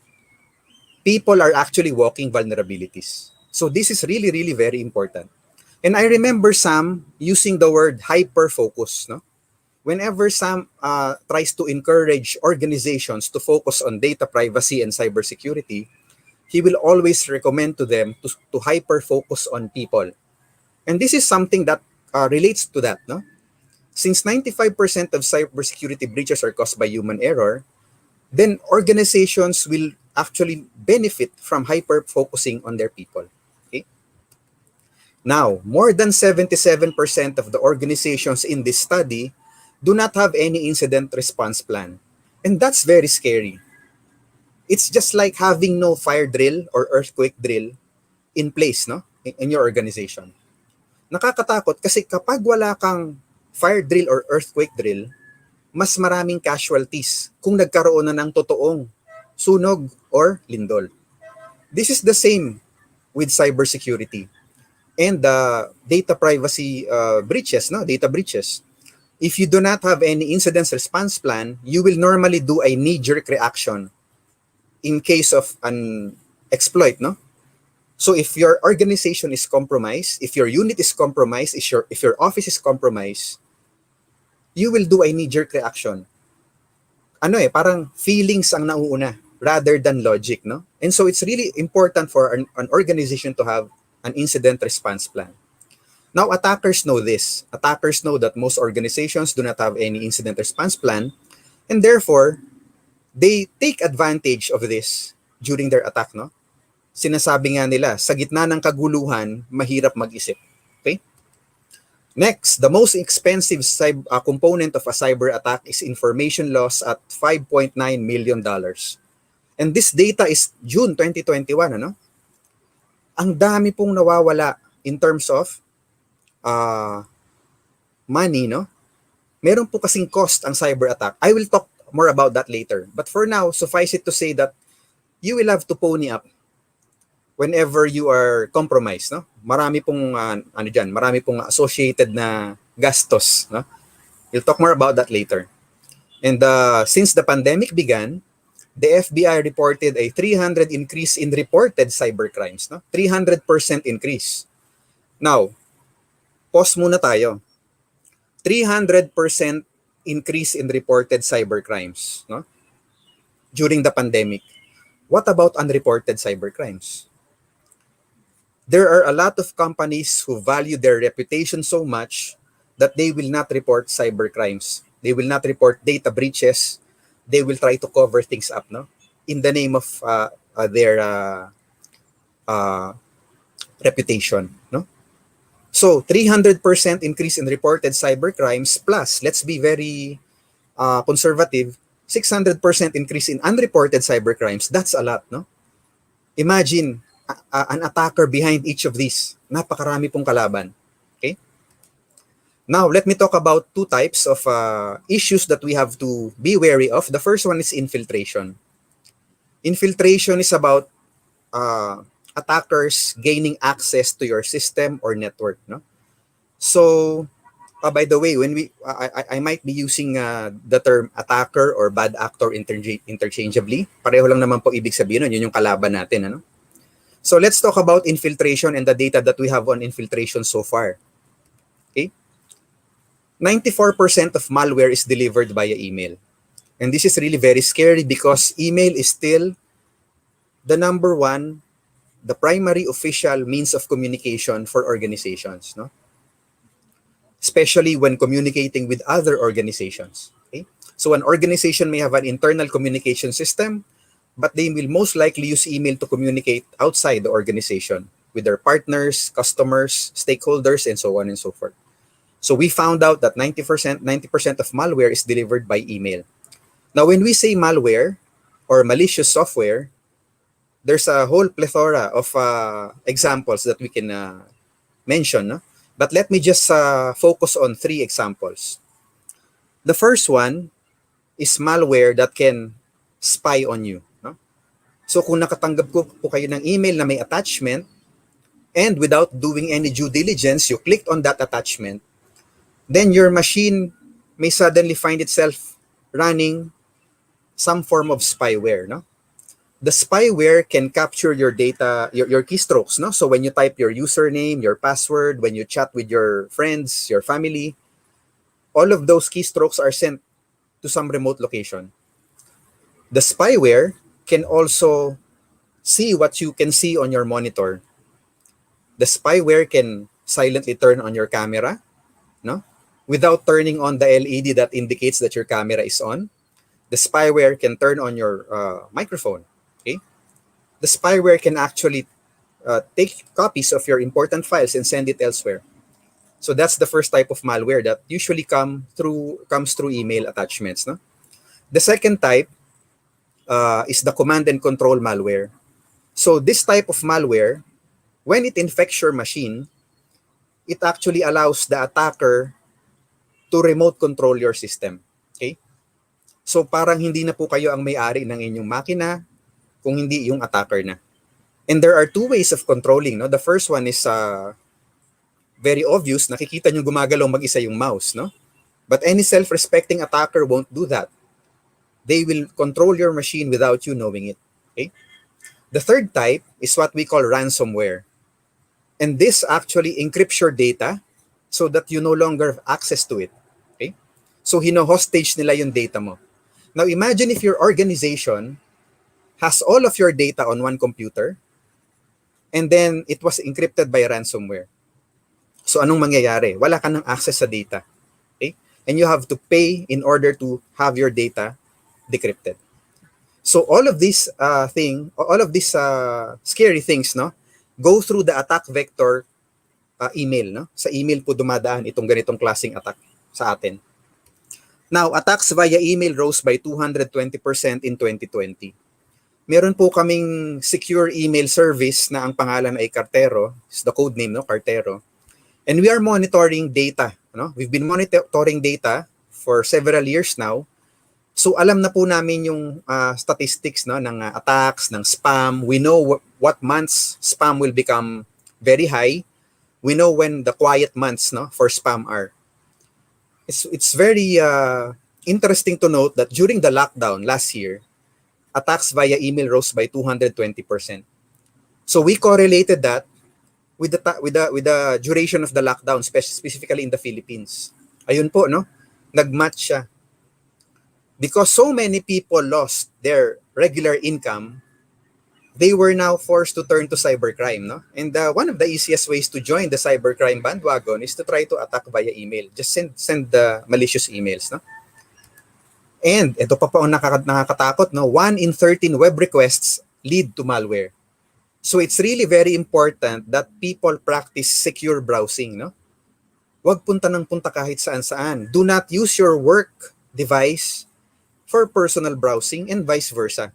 people are actually walking vulnerabilities. So this is really, really very important. And I remember Sam using the word hyper-focus, no? Whenever Sam tries to encourage organizations to focus on data privacy and cybersecurity, he will always recommend to them to hyper-focus on people. And this is something that relates to that, no? Since 95% of cybersecurity breaches are caused by human error, then organizations will actually benefit from hyper-focusing on their people. Okay? Now, more than 77% of the organizations in this study do not have any incident response plan. And that's very scary. It's just like having no fire drill or earthquake drill in place, no, in your organization. Nakakatakot kasi kapag wala kang fire drill or earthquake drill, mas maraming casualties kung nagkaroon na ng totoong sunog or lindol. This is the same with cybersecurity and the data privacy breaches, no? Data breaches. If you do not have any incident response plan, you will normally do a knee-jerk reaction in case of an exploit, no? So if your organization is compromised, if your unit is compromised, if your office is compromised, you will do a knee-jerk reaction. Parang feelings ang nauuna rather than logic, no? And so it's really important for an organization to have an incident response plan. Now, attackers know this. Attackers know that most organizations do not have any incident response plan, And therefore, they take advantage of this during their attack, no? Sinasabi nga nila, sa gitna ng kaguluhan, mahirap mag-isip. Okay? Next, the most expensive component of a cyber attack is information loss at $5.9 million. And this data is June 2021, ano? Ang dami pong nawawala in terms of money, no? Meron po kasing cost ang cyber attack. I will talk more about that later. But for now, suffice it to say that you will have to pony up whenever you are compromised, no? Marami pong marami pong associated na gastos, no? We'll talk more about that later. And since the pandemic began, the FBI reported a 300 increase in reported cybercrimes, no? 300% increase. Now, pause muna tayo. 300% increase in reported cybercrimes, no? During the pandemic. What about unreported cybercrimes? There are a lot of companies who value their reputation so much that they will not report cybercrimes. They will not report data breaches. They will try to cover things up, no? In the name of their reputation, no? So 300% increase in reported cybercrimes plus, let's be very conservative, 600% increase in unreported cybercrimes. That's a lot, no? Imagine an attacker behind each of these. Napakarami pong kalaban. Okay? Now, let me talk about two types of issues that we have to be wary of. The first one is infiltration. Infiltration is about attackers gaining access to your system or network, no? So, by the way, when I might be using the term attacker or bad actor interchangeably. Pareho lang naman po ibig sabihin nun, yun yung kalaban natin, ano? So let's talk about infiltration and the data that we have on infiltration so far. Okay? 94% of malware is delivered via email. And this is really very scary because email is still the number one, the primary official means of communication for organizations, no? Especially when communicating with other organizations. Okay? So an organization may have an internal communication system, but they will most likely use email to communicate outside the organization with their partners, customers, stakeholders, and so on and so forth. So we found out that 90% of malware is delivered by email. Now, when we say malware or malicious software, there's a whole plethora of examples that we can mention, no? But let me just focus on 3 examples. The first one is malware that can spy on you, no? So kung nakatanggap po kayo ng email na may attachment and without doing any due diligence, you clicked on that attachment, then your machine may suddenly find itself running some form of spyware, no? The spyware can capture your data, your keystrokes, no? So when you type your username, your password, when you chat with your friends, your family, all of those keystrokes are sent to some remote location. The spyware can also see what you can see on your monitor. The spyware can silently turn on your camera, no? Without turning on the LED that indicates that your camera is on. The spyware can turn on your microphone. Okay? The spyware can actually take copies of your important files and send it elsewhere. So that's the first type of malware that usually comes through email attachments, no? The second type is the command and control malware. So this type of malware, when it infects your machine, it actually allows the attacker to remote control your system. Okay? So parang hindi na po kayo ang may-ari ng inyong makina, kung hindi yung attacker na. And there are 2 ways of controlling, no? The first one is very obvious, nakikita nyo gumagalaw mag-isa yung mouse, no? But any self-respecting attacker won't do that. They will control your machine without you knowing it. Okay? The third type is what we call ransomware. And this actually encrypts your data so that you no longer have access to it. Okay? So hino-hostage nila yung data mo. Now imagine if your organization has all of your data on one computer and then it was encrypted by ransomware. So anong mangyayari? Wala ka ng access sa data. Okay? And you have to pay in order to have your data decrypted. So all of these scary things, no, go through the attack vector email, no? Sa email po dumadaan itong ganitong klaseng attack sa atin. Now, attacks via email rose by 220% in 2020. Meron po kaming secure email service na ang pangalan ay Cartero, is the code name, no, Cartero. And we are monitoring data, no? We've been monitoring data for several years now. So alam na po namin yung statistics, no, ng attacks, ng spam. We know what months spam will become very high. We know when the quiet months, no, for spam are. It's very interesting to note that during the lockdown last year, attacks via email rose by 220%. So we correlated that with the duration of the lockdown, specifically in the Philippines. Ayun po, no, nagmatch siya. Because so many people lost their regular income, they were now forced to turn to cybercrime, no? And one of the easiest ways to join the cybercrime bandwagon is to try to attack via email. Just send the malicious emails, no? And ito pa ang nakakatakot, no? 1 in 13 web requests lead to malware. So it's really very important that people practice secure browsing, no? Huwag punta kahit saan-saan. Do not use your work device for personal browsing and vice versa.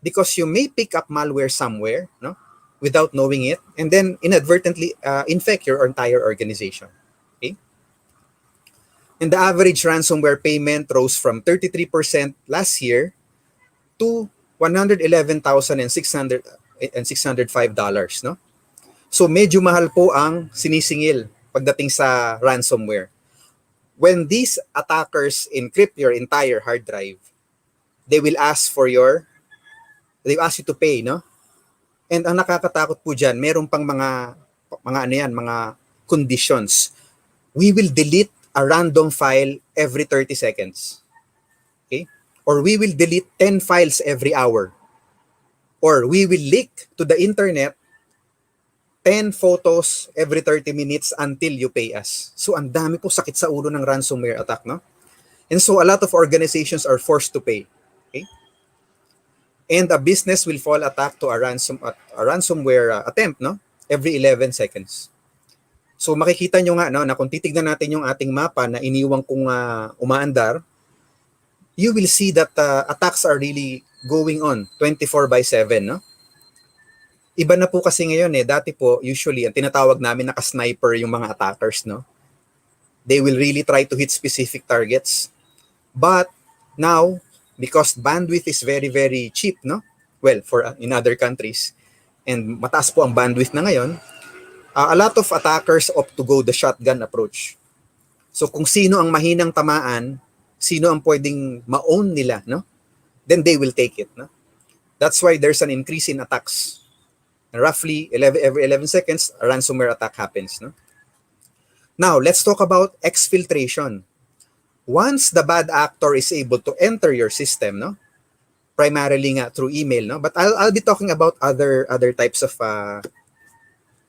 Because you may pick up malware somewhere, no, without knowing it, and then inadvertently infect your entire organization. Okay? And the average ransomware payment rose from 33% last year to $111,605, no? So medyo mahal po ang sinisingil pagdating sa ransomware. When these attackers encrypt your entire hard drive, they will ask you to pay, no? And ang nakakatakot po dyan, meron pang mga conditions. We will delete a random file every 30 seconds. Okay? Or we will delete 10 files every hour. Or we will leak to the internet 10 photos every 30 minutes until you pay us. So ang dami po sakit sa ulo ng ransomware attack, no? And so a lot of organizations are forced to pay. Okay? And a business will fall attack to a ransomware attempt, no, every 11 seconds. So makikita nyo nga, no, na kung titignan natin yung ating mapa na iniwang kong umaandar, you will see that attacks are really going on 24/7, no? Iba na po kasi ngayon dati po usually ang tinatawag namin naka-sniper yung mga attackers, no? They will really try to hit specific targets. But now, because bandwidth is very, very cheap, no? Well, in other countries, and mataas po ang bandwidth na ngayon, a lot of attackers opt to go the shotgun approach. So kung sino ang mahinang tamaan, sino ang pwedeng ma-own nila, no? Then they will take it, no? That's why there's an increase in attacks. And roughly every 11 seconds, a ransomware attack happens, no? Now, let's talk about exfiltration. Once the bad actor is able to enter your system, no, primarily nga through email, no, but I'll be talking about other types of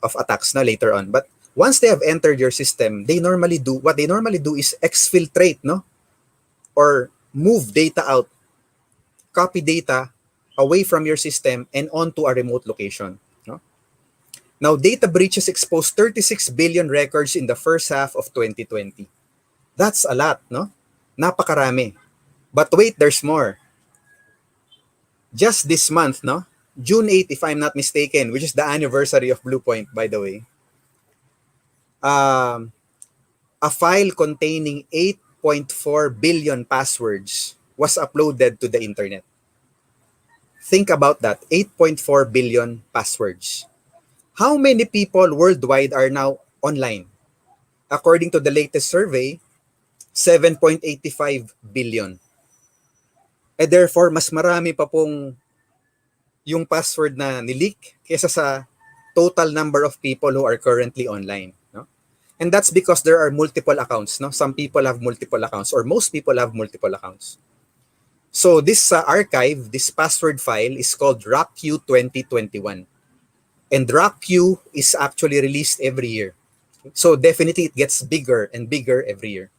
attacks na later on. But once they have entered your system, what they normally do is exfiltrate, no, or move data out, copy data away from your system and onto a remote location, no. Now, data breaches exposed 36 billion records in the first half of 2020. That's a lot, no? Napakarami. But wait, there's more. Just this month, no? June 8, if I'm not mistaken, which is the anniversary of Bluepoint, by the way, a file containing 8.4 billion passwords was uploaded to the internet. Think about that, 8.4 billion passwords. How many people worldwide are now online? According to the latest survey, 7.85 billion. And therefore, mas marami pa pong yung password na nileak kaysa sa total number of people who are currently online, no? And that's because there are multiple accounts, no? Some people have multiple accounts, or most people have multiple accounts. So this archive, this password file is called RockQ 2021. And RockQ is actually released every year. So definitely it gets bigger and bigger every year.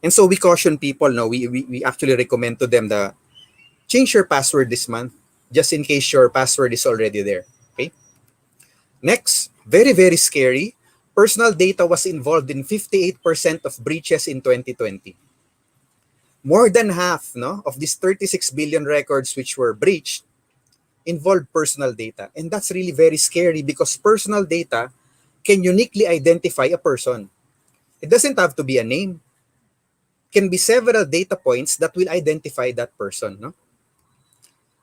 And so we caution people, no, we actually recommend to them the change your password this month, just in case your password is already there. Okay. Next, very, very scary. Personal data was involved in 58% of breaches in 2020. More than half, no, of these 36 billion records which were breached involved personal data. And that's really very scary because personal data can uniquely identify a person. It doesn't have to be a name. It can be several data points that will identify that person. No?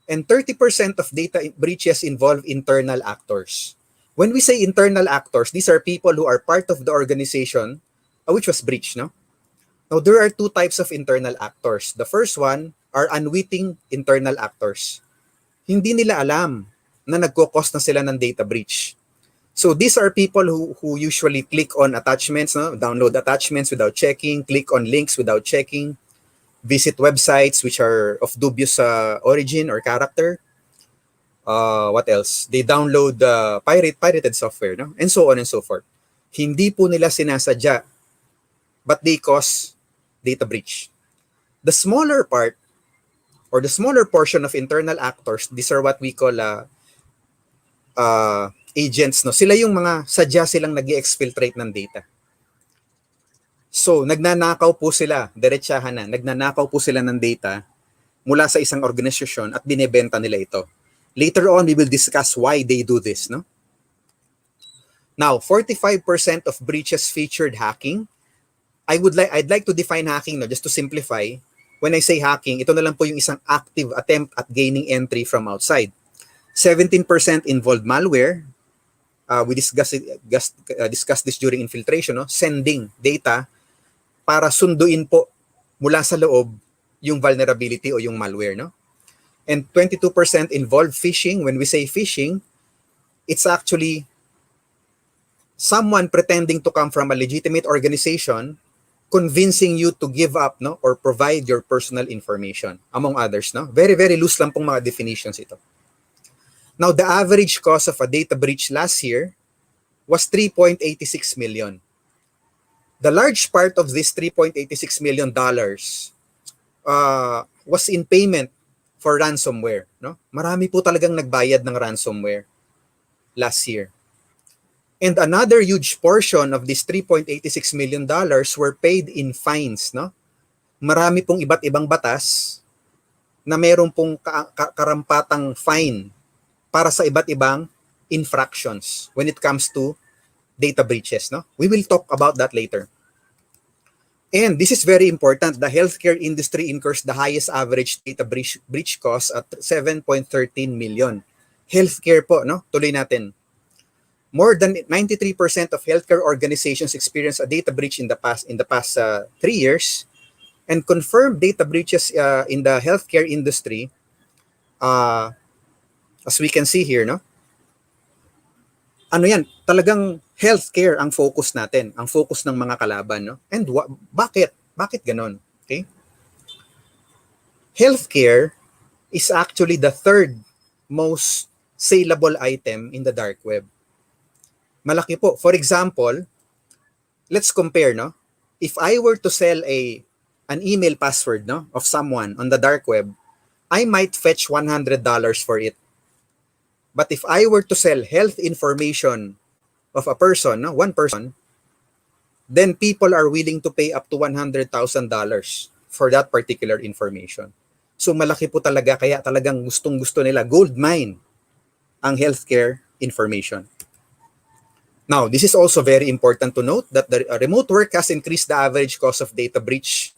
And 30% of data breaches involve internal actors. When we say internal actors, these are people who are part of the organization which was breached. No? Now, there are two types of internal actors. The first one are unwitting internal actors. Hindi nila alam na nagko-cause na sila ng data breach. So these are people who usually click on attachments, no? Download attachments without checking, click on links without checking, visit websites which are of dubious origin or character. What else? They download pirated software, no? And so on and so forth. Hindi po nila sinasadya, but they cause data breach. The smaller part or the smaller portion of internal actors, these are what we call agents. No? Sila yung mga sadya silang nag-exfiltrate ng data. So, nagnanakaw po sila, diretsahan na, nagnanakaw po sila ng data mula sa isang organisasyon at binebenta nila ito. Later on, we will discuss why they do this. No? Now, 45% of breaches featured hacking. I'd like to define hacking, no, just to simplify. When I say hacking, ito na lang po yung isang active attempt at gaining entry from outside. 17% involved malware. We discussed this during infiltration, no? Sending data para sunduin po mula sa loob yung vulnerability o yung malware. No? And 22% involved phishing. When we say phishing, it's actually someone pretending to come from a legitimate organization convincing you to give up, no, or provide your personal information, among others. No? Very, very loose lang pong mga definitions ito. Now, the average cost of a data breach last year was $3.86 million. The large part of this $3.86 million was in payment for ransomware. No? Marami po talagang nagbayad ng ransomware last year. And another huge portion of this $3.86 million were paid in fines. No? Marami pong iba't ibang batas na meron pong karampatang fine para sa iba't ibang infractions when it comes to data breaches. No? We will talk about that later. And this is very important. The healthcare industry incurs the highest average data breach cost at 7.13 million. Healthcare po, no? Tuloy natin. More than 93% of healthcare organizations experience a data breach in the past 3 years, and confirmed data breaches in the healthcare industry, as we can see here, no? Ano yan? Talagang healthcare ang focus natin, ang focus ng mga kalaban, no? And bakit? Bakit ganon? Okay? Healthcare is actually the third most saleable item in the dark web. Malaki po. For example, let's compare, no? If I were to sell an email password, no, of someone on the dark web, I might fetch $100 for it. But if I were to sell health information of a person, no, one person, then people are willing to pay up to $100,000 for that particular information. So malaki po talaga, kaya talagang gustong-gusto nila, gold mine ang healthcare information. Now, this is also very important to note that the remote work has increased the average cost of data breach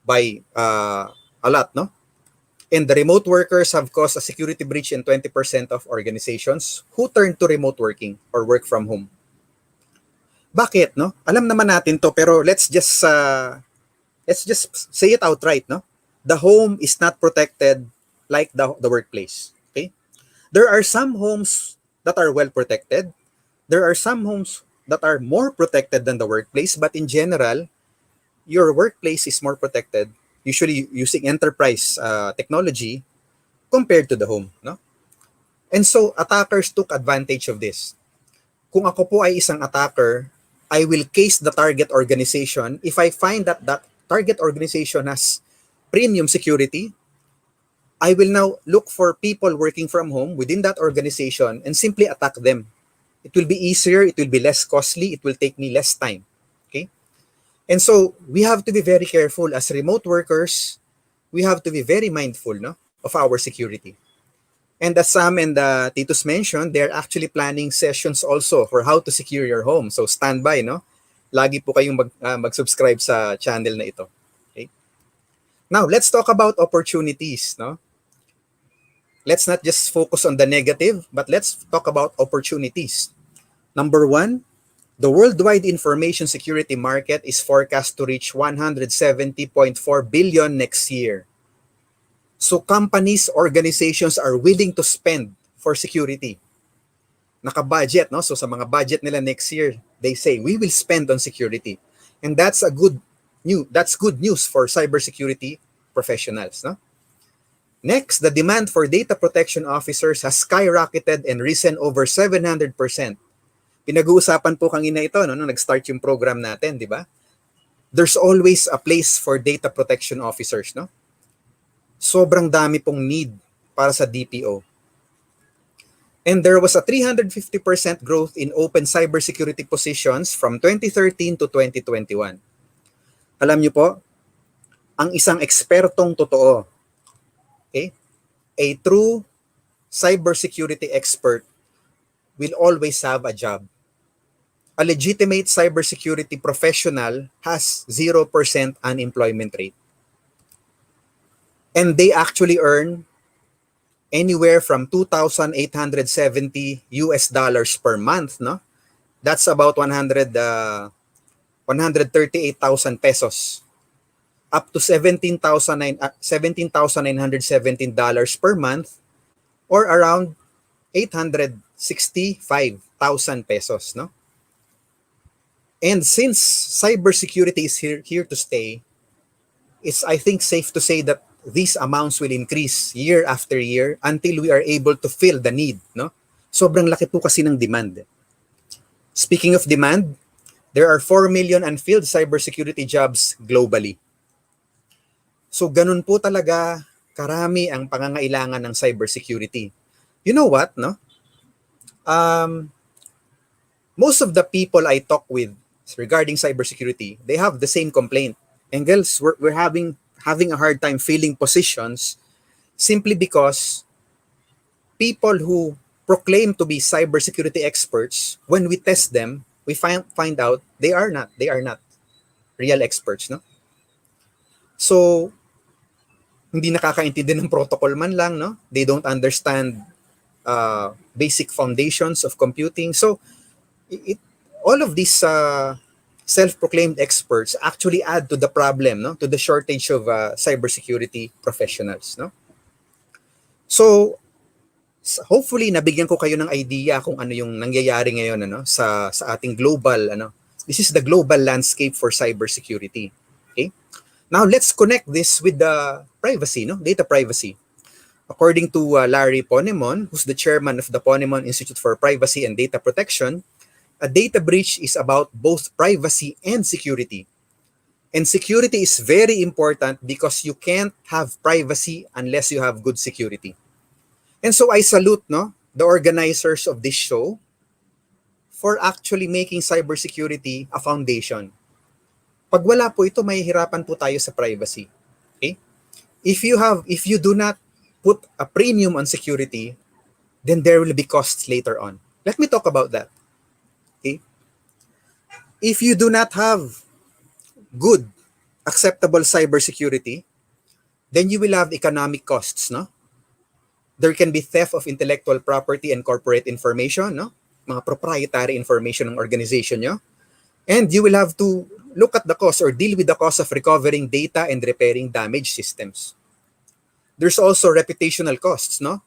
by a lot, no? And the remote workers have caused a security breach in 20% of organizations who turn to remote working or work from home. Bakit, no? Alam naman natin to, pero let's just say it outright, no? The home is not protected like the workplace, okay? There are some homes that are well protected. There are some homes that are more protected than the workplace, but in general, your workplace is more protected, usually using enterprise technology compared to the home. No? And so, attackers took advantage of this. Kung ako po ay isang attacker, I will case the target organization. If I find that that target organization has premium security, I will now look for people working from home within that organization and simply attack them. It will be easier, it will be less costly, it will take me less time. Okay? And so we have to be very careful as remote workers. We have to be very mindful, no, of our security. And as Sam and Titus mentioned, they're actually planning sessions also for how to secure your home. So stand by, no? Lagi po kayong mag-subscribe sa channel na ito. Okay? Now, let's talk about opportunities, no? Let's not just focus on the negative, but let's talk about opportunities. Number one, the worldwide information security market is forecast to reach 170.4 billion next year. So companies, organizations are willing to spend for security. Naka-budget, no? So sa mga budget nila next year, they say, we will spend on security. And that's good news for cybersecurity professionals, no? Next, the demand for data protection officers has skyrocketed and risen over 700%. Pinag-uusapan po kanina ito, no, nung nag-start yung program natin, di ba? There's always a place for data protection officers, no? Sobrang dami pong need para sa DPO. And there was a 350% growth in open cybersecurity positions from 2013 to 2021. Alam niyo po, ang isang ekspertong totoo, okay, a true cybersecurity expert will always have a job. A legitimate cybersecurity professional has 0% unemployment rate. And they actually earn anywhere from $2,870 per month, no? That's about 138,000 pesos. Up to $17,917 per month, or around 865,000 pesos, no? And since cybersecurity is here to stay, it's, I think, safe to say that these amounts will increase year after year until we are able to fill the need, no? Sobrang laki po kasi ng demand. Speaking of demand, there are 4 million unfilled cybersecurity jobs globally. So ganun po talaga karami ang pangangailangan ng cybersecurity. You know what, no? Most of the people I talk with regarding cybersecurity, they have the same complaint. And girls, we're having a hard time filling positions simply because people who proclaim to be cybersecurity experts, when we test them, we find out they are not real experts, no? So hindi nakakaintindi ng protocol man lang, no? They don't understand basic foundations of computing. So all of these self-proclaimed experts actually add to the problem, no? To the shortage of cybersecurity professionals, no? So hopefully nabigyan ko kayo ng idea kung ano yung nangyayari ngayon, ano, sa ating global, ano. This is the global landscape for cybersecurity. Okay? Now let's connect this with the privacy, no? Data privacy. According to Larry Ponemon, who's the chairman of the Ponemon Institute for Privacy and Data Protection, a data breach is about both privacy and security. And security is very important because you can't have privacy unless you have good security. And so I salute, no, the organizers of this show for actually making cybersecurity a foundation. Pag wala po ito, mahihirapan po tayo sa privacy. Okay? If you do not put a premium on security, then there will be costs later on. Let me talk about that. Okay? If you do not have good, acceptable cybersecurity, then you will have economic costs, no? There can be theft of intellectual property and corporate information, no? Mga proprietary information ng organization nyo. And you will have to look at the cost or deal with the cost of recovering data and repairing damaged systems. There's also reputational costs, no?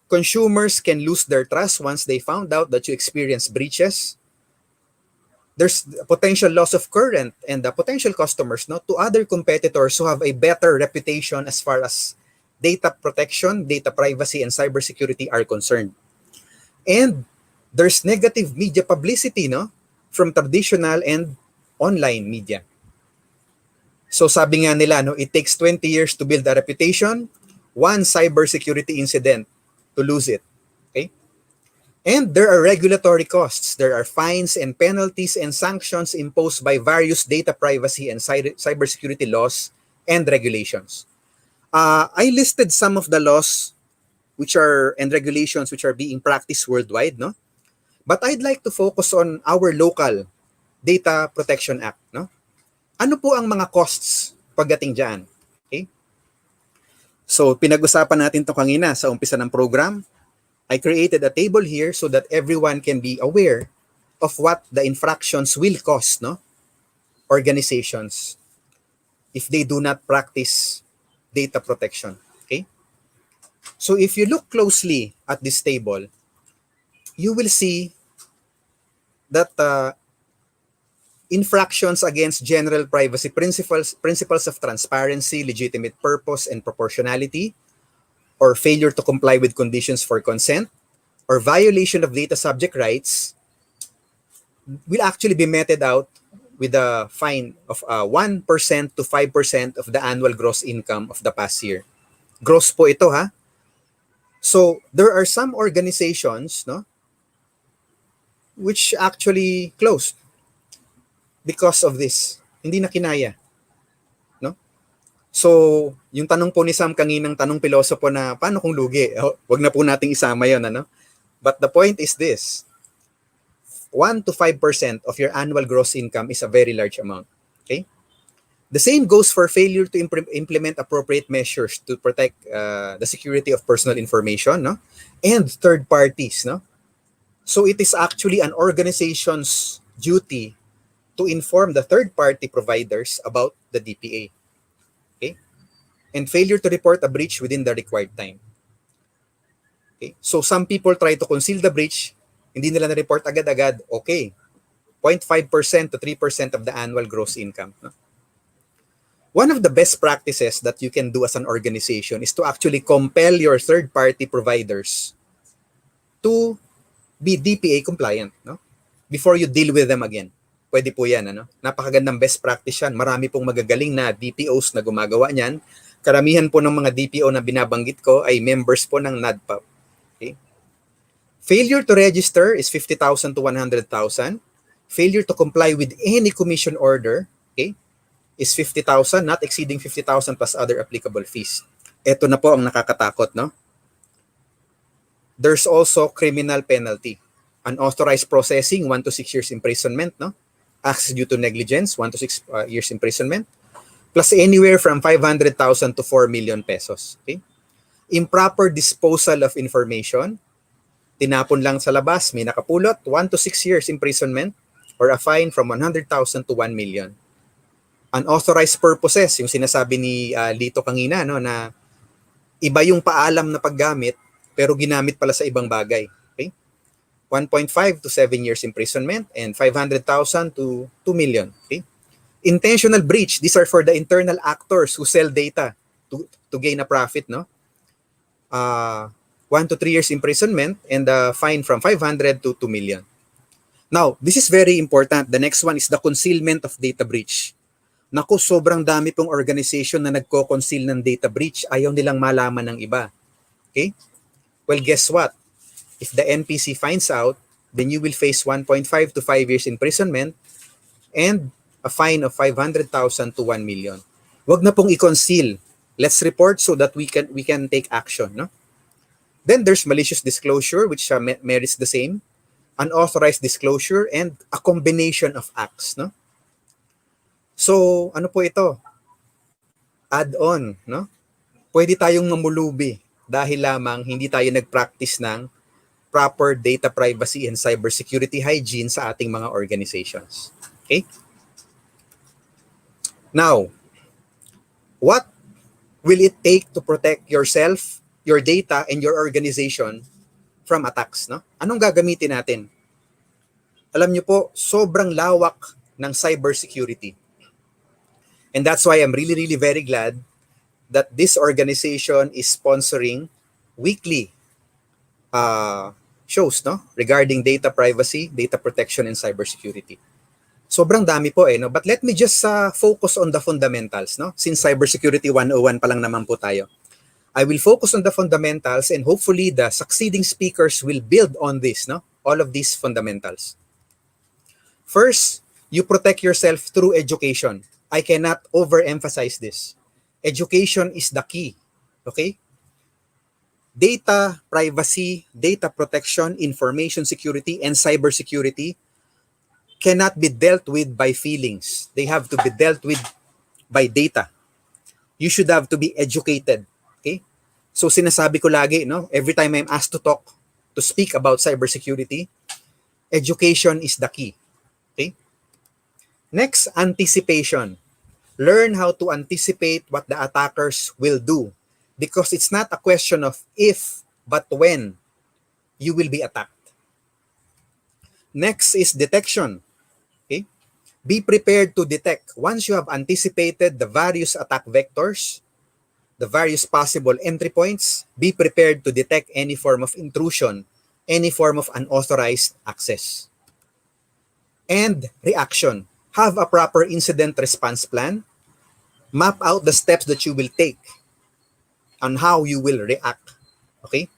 Consumers can lose their trust once they found out that you experience breaches. There's potential loss of current and the potential customers, no, to other competitors who have a better reputation as far as data protection, data privacy, and cybersecurity are concerned. And there's negative media publicity, no, from traditional and online media. So sabi nga nila, no, it takes 20 years to build a reputation, one cybersecurity incident to lose it. Okay? And there are regulatory costs. There are fines and penalties and sanctions imposed by various data privacy and cybersecurity laws and regulations. I listed some of the laws and regulations which are being practiced worldwide, no? But I'd like to focus on our local Data Protection Act, no? Ano po ang mga costs pagdating dyan? Okay? So, pinag-usapan natin ito kanina sa umpisa ng program. I created a table here so that everyone can be aware of what the infractions will cost, no? Organizations if they do not practice data protection. Okay? So if you look closely at this table, you will see that infractions against general privacy principles of transparency, legitimate purpose, and proportionality, or failure to comply with conditions for consent, or violation of data subject rights will actually be meted out with a fine of 1% to 5% of the annual gross income of the past year. Gross po ito, ha? So there are some organizations, no, which actually closed because of this. Hindi na kinaya. So, yung tanong po ni Sam kaninang tanong pilosopo na paano kung lugi? Wag na po nating isama yon, ano? But the point is this. 1 to 5% of your annual gross income is a very large amount. Okay? The same goes for failure to implement appropriate measures to protect the security of personal information, no? And third parties, no? So it is actually an organization's duty to inform the third-party providers about the DPA. And failure to report a breach within the required time. Okay? So some people try to conceal the breach, hindi nila na-report agad-agad, okay. 0.5% to 3% of the annual gross income. No? One of the best practices that you can do as an organization is to actually compel your third-party providers to be DPA compliant, no? Before you deal with them again. Pwede po yan, ano? Napakagandang best practice yan. Marami pong magagaling na DPOs na gumagawa niyan. Karamihan po ng mga DPO na binabanggit ko ay members po ng NADPOP. Okay? Failure to register is 50,000 to 100,000. Failure to comply with any commission order, okay, is 50,000, not exceeding 50,000 plus other applicable fees. Ito na po ang nakakatakot, no? There's also criminal penalty. Unauthorized processing, 1 to 6 years imprisonment, no? Acts due to negligence, 1 to 6 years imprisonment. Plus anywhere from 500,000 to 4 million pesos. Okay? Improper disposal of information, tinapon lang sa labas, may nakapulot, 1 to 6 years imprisonment or a fine from 100,000 to 1 million. Unauthorized purposes, yung sinasabi ni Lito kanina, no, na iba yung paalam na paggamit pero ginamit pala sa ibang bagay. Okay? 1.5 to 7 years imprisonment and 500,000 to 2 million. Okay? Intentional breach, these are for the internal actors who sell data to gain a profit, no? 1 to 3 years imprisonment and a fine from 500 to 2 million. Now, this is very important. The next one is the concealment of data breach. Naku, sobrang dami pong organization na nagko-conceal ng data breach. Ayaw nilang malaman ng iba. Okay? Well, guess what? If the NPC finds out, then you will face 1.5 to 5 years imprisonment and a fine of 500,000 to 1 million. Wag na pong i-conceal. Let's report so that we can take action, no? Then there's malicious disclosure, which merits the same, unauthorized disclosure, and a combination of acts, no? So, ano po ito? Add-on, no? Pwede tayong mamulubi dahil lamang hindi tayo nag-practice ng proper data privacy and cybersecurity hygiene sa ating mga organizations. Okay? Now, what will it take to protect yourself, your data, and your organization from attacks? No? Anong gagamitin natin? Alam niyo po, sobrang lawak ng cybersecurity. And that's why I'm really, really very glad that this organization is sponsoring weekly shows, no, regarding data privacy, data protection, and cybersecurity. Sobrang dami po no? But let me just focus on the fundamentals, no? Since cybersecurity 101 pa lang naman po tayo. I will focus on the fundamentals, and hopefully the succeeding speakers will build on this, no? All of these fundamentals. First, you protect yourself through education. I cannot overemphasize this. Education is the key, okay? Data privacy, data protection, information security, and cybersecurity cannot be dealt with by feelings. They have to be dealt with by data. You should have to be educated, okay? So sinasabi ko lagi, no, every time I'm asked to speak about cybersecurity, education is the key, okay? Next, anticipation. Learn how to anticipate what the attackers will do, because it's not a question of if, but when you will be attacked. Next is detection. Okay? Be prepared to detect. Once you have anticipated the various attack vectors, the various possible entry points, be prepared to detect any form of intrusion, any form of unauthorized access. And reaction. Have a proper incident response plan. Map out the steps that you will take on how you will react. Okay?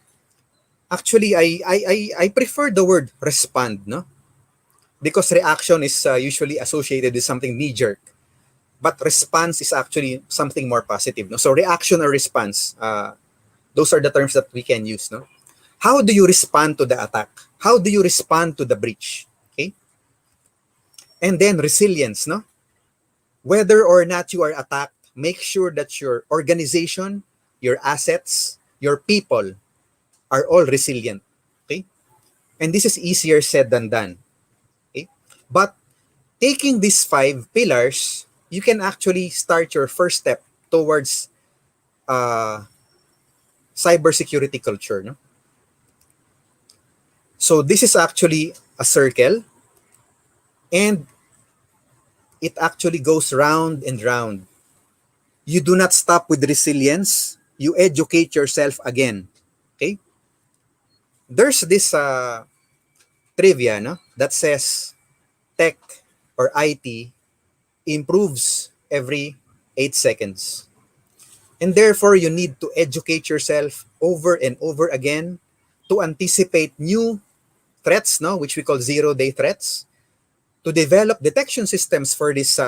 Actually, I prefer the word respond, no? Because reaction is usually associated with something knee-jerk. But response is actually something more positive, no? So reaction or response, those are the terms that we can use, no? How do you respond to the attack? How do you respond to the breach? Okay? And then resilience, no? Whether or not you are attacked, make sure that your organization, your assets, your people are all resilient. Okay? And this is easier said than done. Okay? But taking these 5 pillars, you can actually start your first step towards cybersecurity culture. No? So this is actually a circle, and it actually goes round and round. You do not stop with resilience. You educate yourself again. Okay? There's this trivia, no, that says tech or IT improves every 8 seconds. And therefore, you need to educate yourself over and over again to anticipate new threats, no, which we call zero-day threats, to develop detection systems for these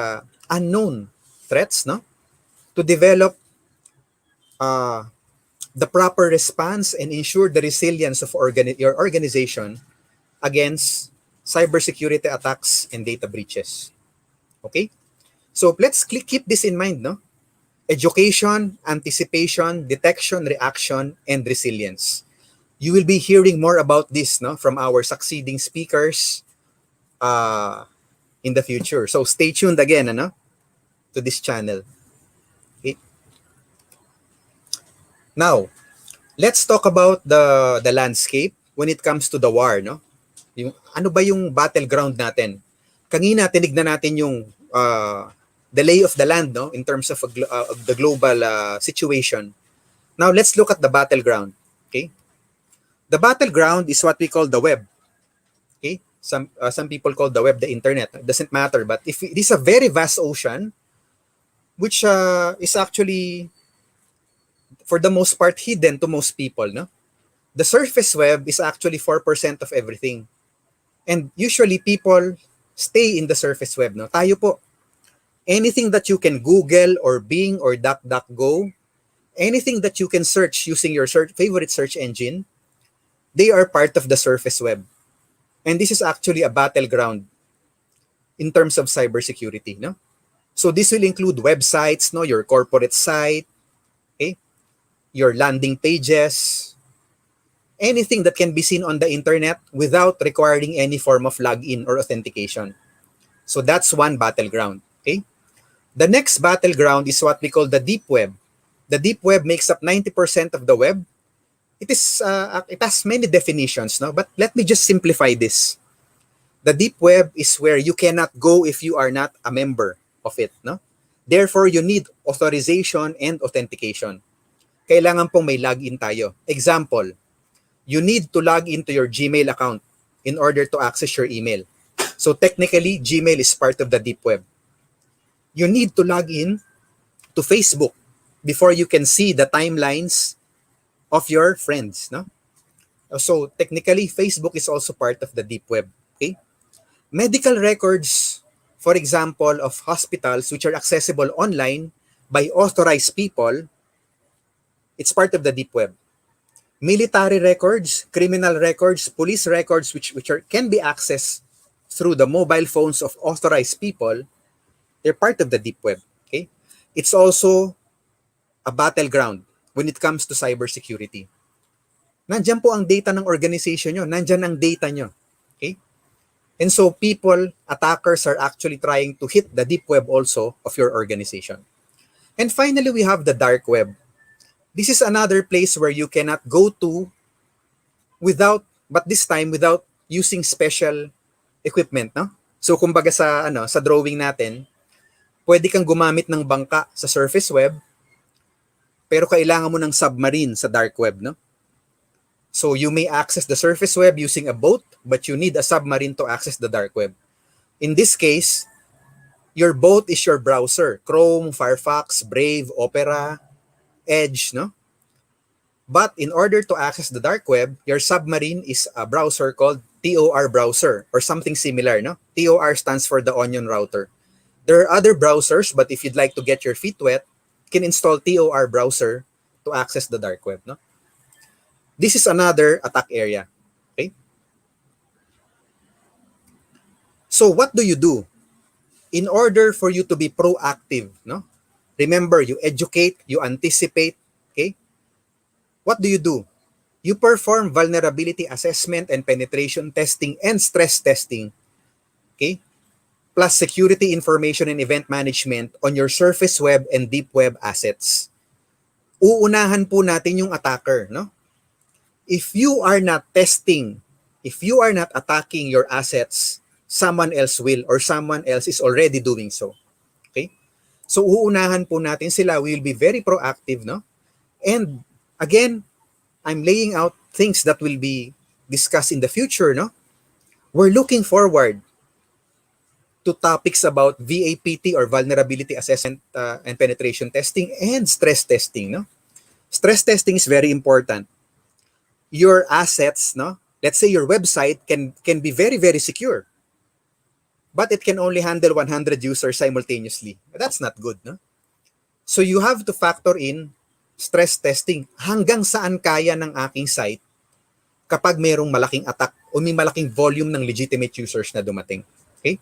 unknown threats, no, to develop the proper response and ensure the resilience of your organization against cybersecurity attacks and data breaches. Okay? So let's keep this in mind, no? Education, anticipation, detection, reaction, and resilience. You will be hearing more about this, no, from our succeeding speakers in the future. So stay tuned again, ano, to this channel. Okay? Now, let's talk about the landscape when it comes to the war, no? Yung ano ba yung battleground natin? Kanina tinignan natin yung the lay of the land, no, in terms of the global situation. Now let's look at the battleground. Okay? The battleground is what we call the web. Okay? Some people call the web the internet. It doesn't matter, but if it is a very vast ocean, which is actually for the most part hidden to most people, no? The surface web is actually 4% of everything. And usually people stay in the surface web, no? Tayo po, anything that you can Google or Bing or DuckDuckGo, anything that you can search using your favorite search engine, they are part of the surface web. And this is actually a battleground in terms of cybersecurity, no? So this will include websites, no, your corporate site, okay, your landing pages, anything that can be seen on the internet without requiring any form of login or authentication. So that's one battleground, okay? The next battleground is what we call the deep web. The deep web makes up 90% of the web. It has many definitions, no? But let me just simplify this. The deep web is where you cannot go if you are not a member of it, no? Therefore, you need authorization and authentication. Kailangan pong may login tayo. Example, you need to log into your Gmail account in order to access your email. So technically, Gmail is part of the deep web. You need to log in to Facebook before you can see the timelines of your friends, no? So technically, Facebook is also part of the deep web. Okay? Medical records, for example, of hospitals which are accessible online by authorized people, it's part of the deep web. Military records, criminal records, police records, which can be accessed through the mobile phones of authorized people, they're part of the deep web. Okay? It's also a battleground when it comes to cybersecurity. Nandyan po ang data ng organization nyo. Nandyan ang data nyo. Okay? And so people, attackers are actually trying to hit the deep web also of your organization. And finally, we have the dark web. This is another place where you cannot go to without, but this time without using special equipment, no? So kumbaga sa drawing natin, pwede kang gumamit ng bangka sa surface web, pero kailangan mo ng submarine sa dark web, no? So you may access the surface web using a boat, but you need a submarine to access the dark web. In this case, your boat is your browser, Chrome, Firefox, Brave, Opera, Edge, no? But in order to access the dark web, your submarine is a browser called TOR browser or something similar, no? TOR stands for the onion router. There are other browsers, but if you'd like to get your feet wet, you can install TOR browser to access the dark web, no? This is another attack area, okay? So what do you do in order for you to be proactive, no? Remember, you educate, you anticipate, okay? What do? You perform vulnerability assessment and penetration testing and stress testing, okay? Plus security information and event management on your surface web and deep web assets. Uunahan po natin yung attacker, no? If you are not testing, if you are not attacking your assets, someone else will or someone else is already doing so. Okay? So uunahan po natin sila. We will be very proactive, no? And again, I'm laying out things that will be discussed in the future, no? We're looking forward to topics about VAPT or vulnerability assessment and penetration testing and stress testing, no? Stress testing is very important. Your assets, no? Let's say your website can be very, very secure, but it can only handle 100 users simultaneously. That's not good, no? So you have to factor in stress testing. Hanggang saan kaya ng aking site kapag mayroong malaking attack o may malaking volume ng legitimate users na dumating. Okay?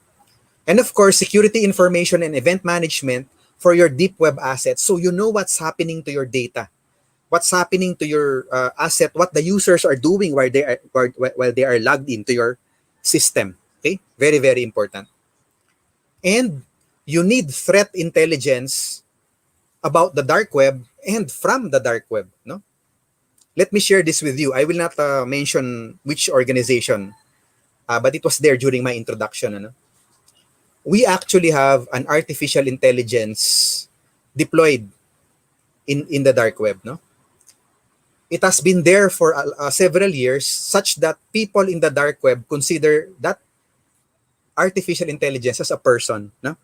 And of course, security information and event management for your deep web assets so you know what's happening to your data. What's happening to your asset, what the users are doing while they are logged into your system. Okay? Very, very important. And you need threat intelligence about the dark web and from the dark web. No? Let me share this with you. I will not mention which organization, but it was there during my introduction. Ano? We actually have an artificial intelligence deployed in the dark web. No? It has been there for several years such that people in the dark web consider that artificial intelligence as a person. No?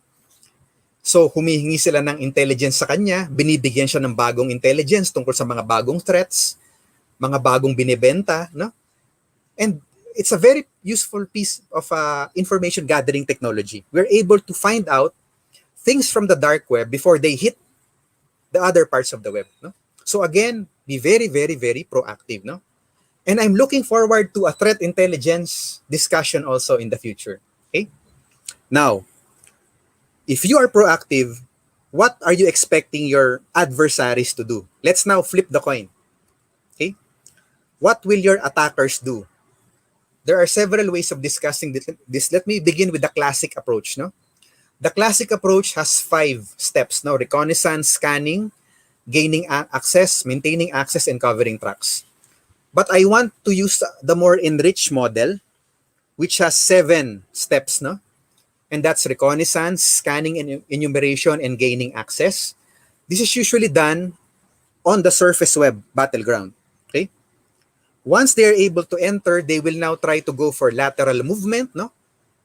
So humihingi sila ng intelligence sa kanya, binibigyan siya ng bagong intelligence tungkol sa mga bagong threats, mga bagong binibenta. No? And it's a very useful piece of information gathering technology. We're able to find out things from the dark web before they hit the other parts of the web. No? So again, be very, very, very proactive, no? And I'm looking forward to a threat intelligence discussion also in the future, okay? Now, if you are proactive, what are you expecting your adversaries to do? Let's now flip the coin, okay? What will your attackers do? There are several ways of discussing this. Let me begin with the classic approach, no? The classic approach has 5 steps, no? Reconnaissance, scanning, gaining access, maintaining access, and covering tracks. But I want to use the more enriched model, which has 7 steps, no? And that's reconnaissance, scanning, and enumeration, and gaining access. This is usually done on the surface web battleground, okay? Once they are able to enter, they will now try to go for lateral movement, no?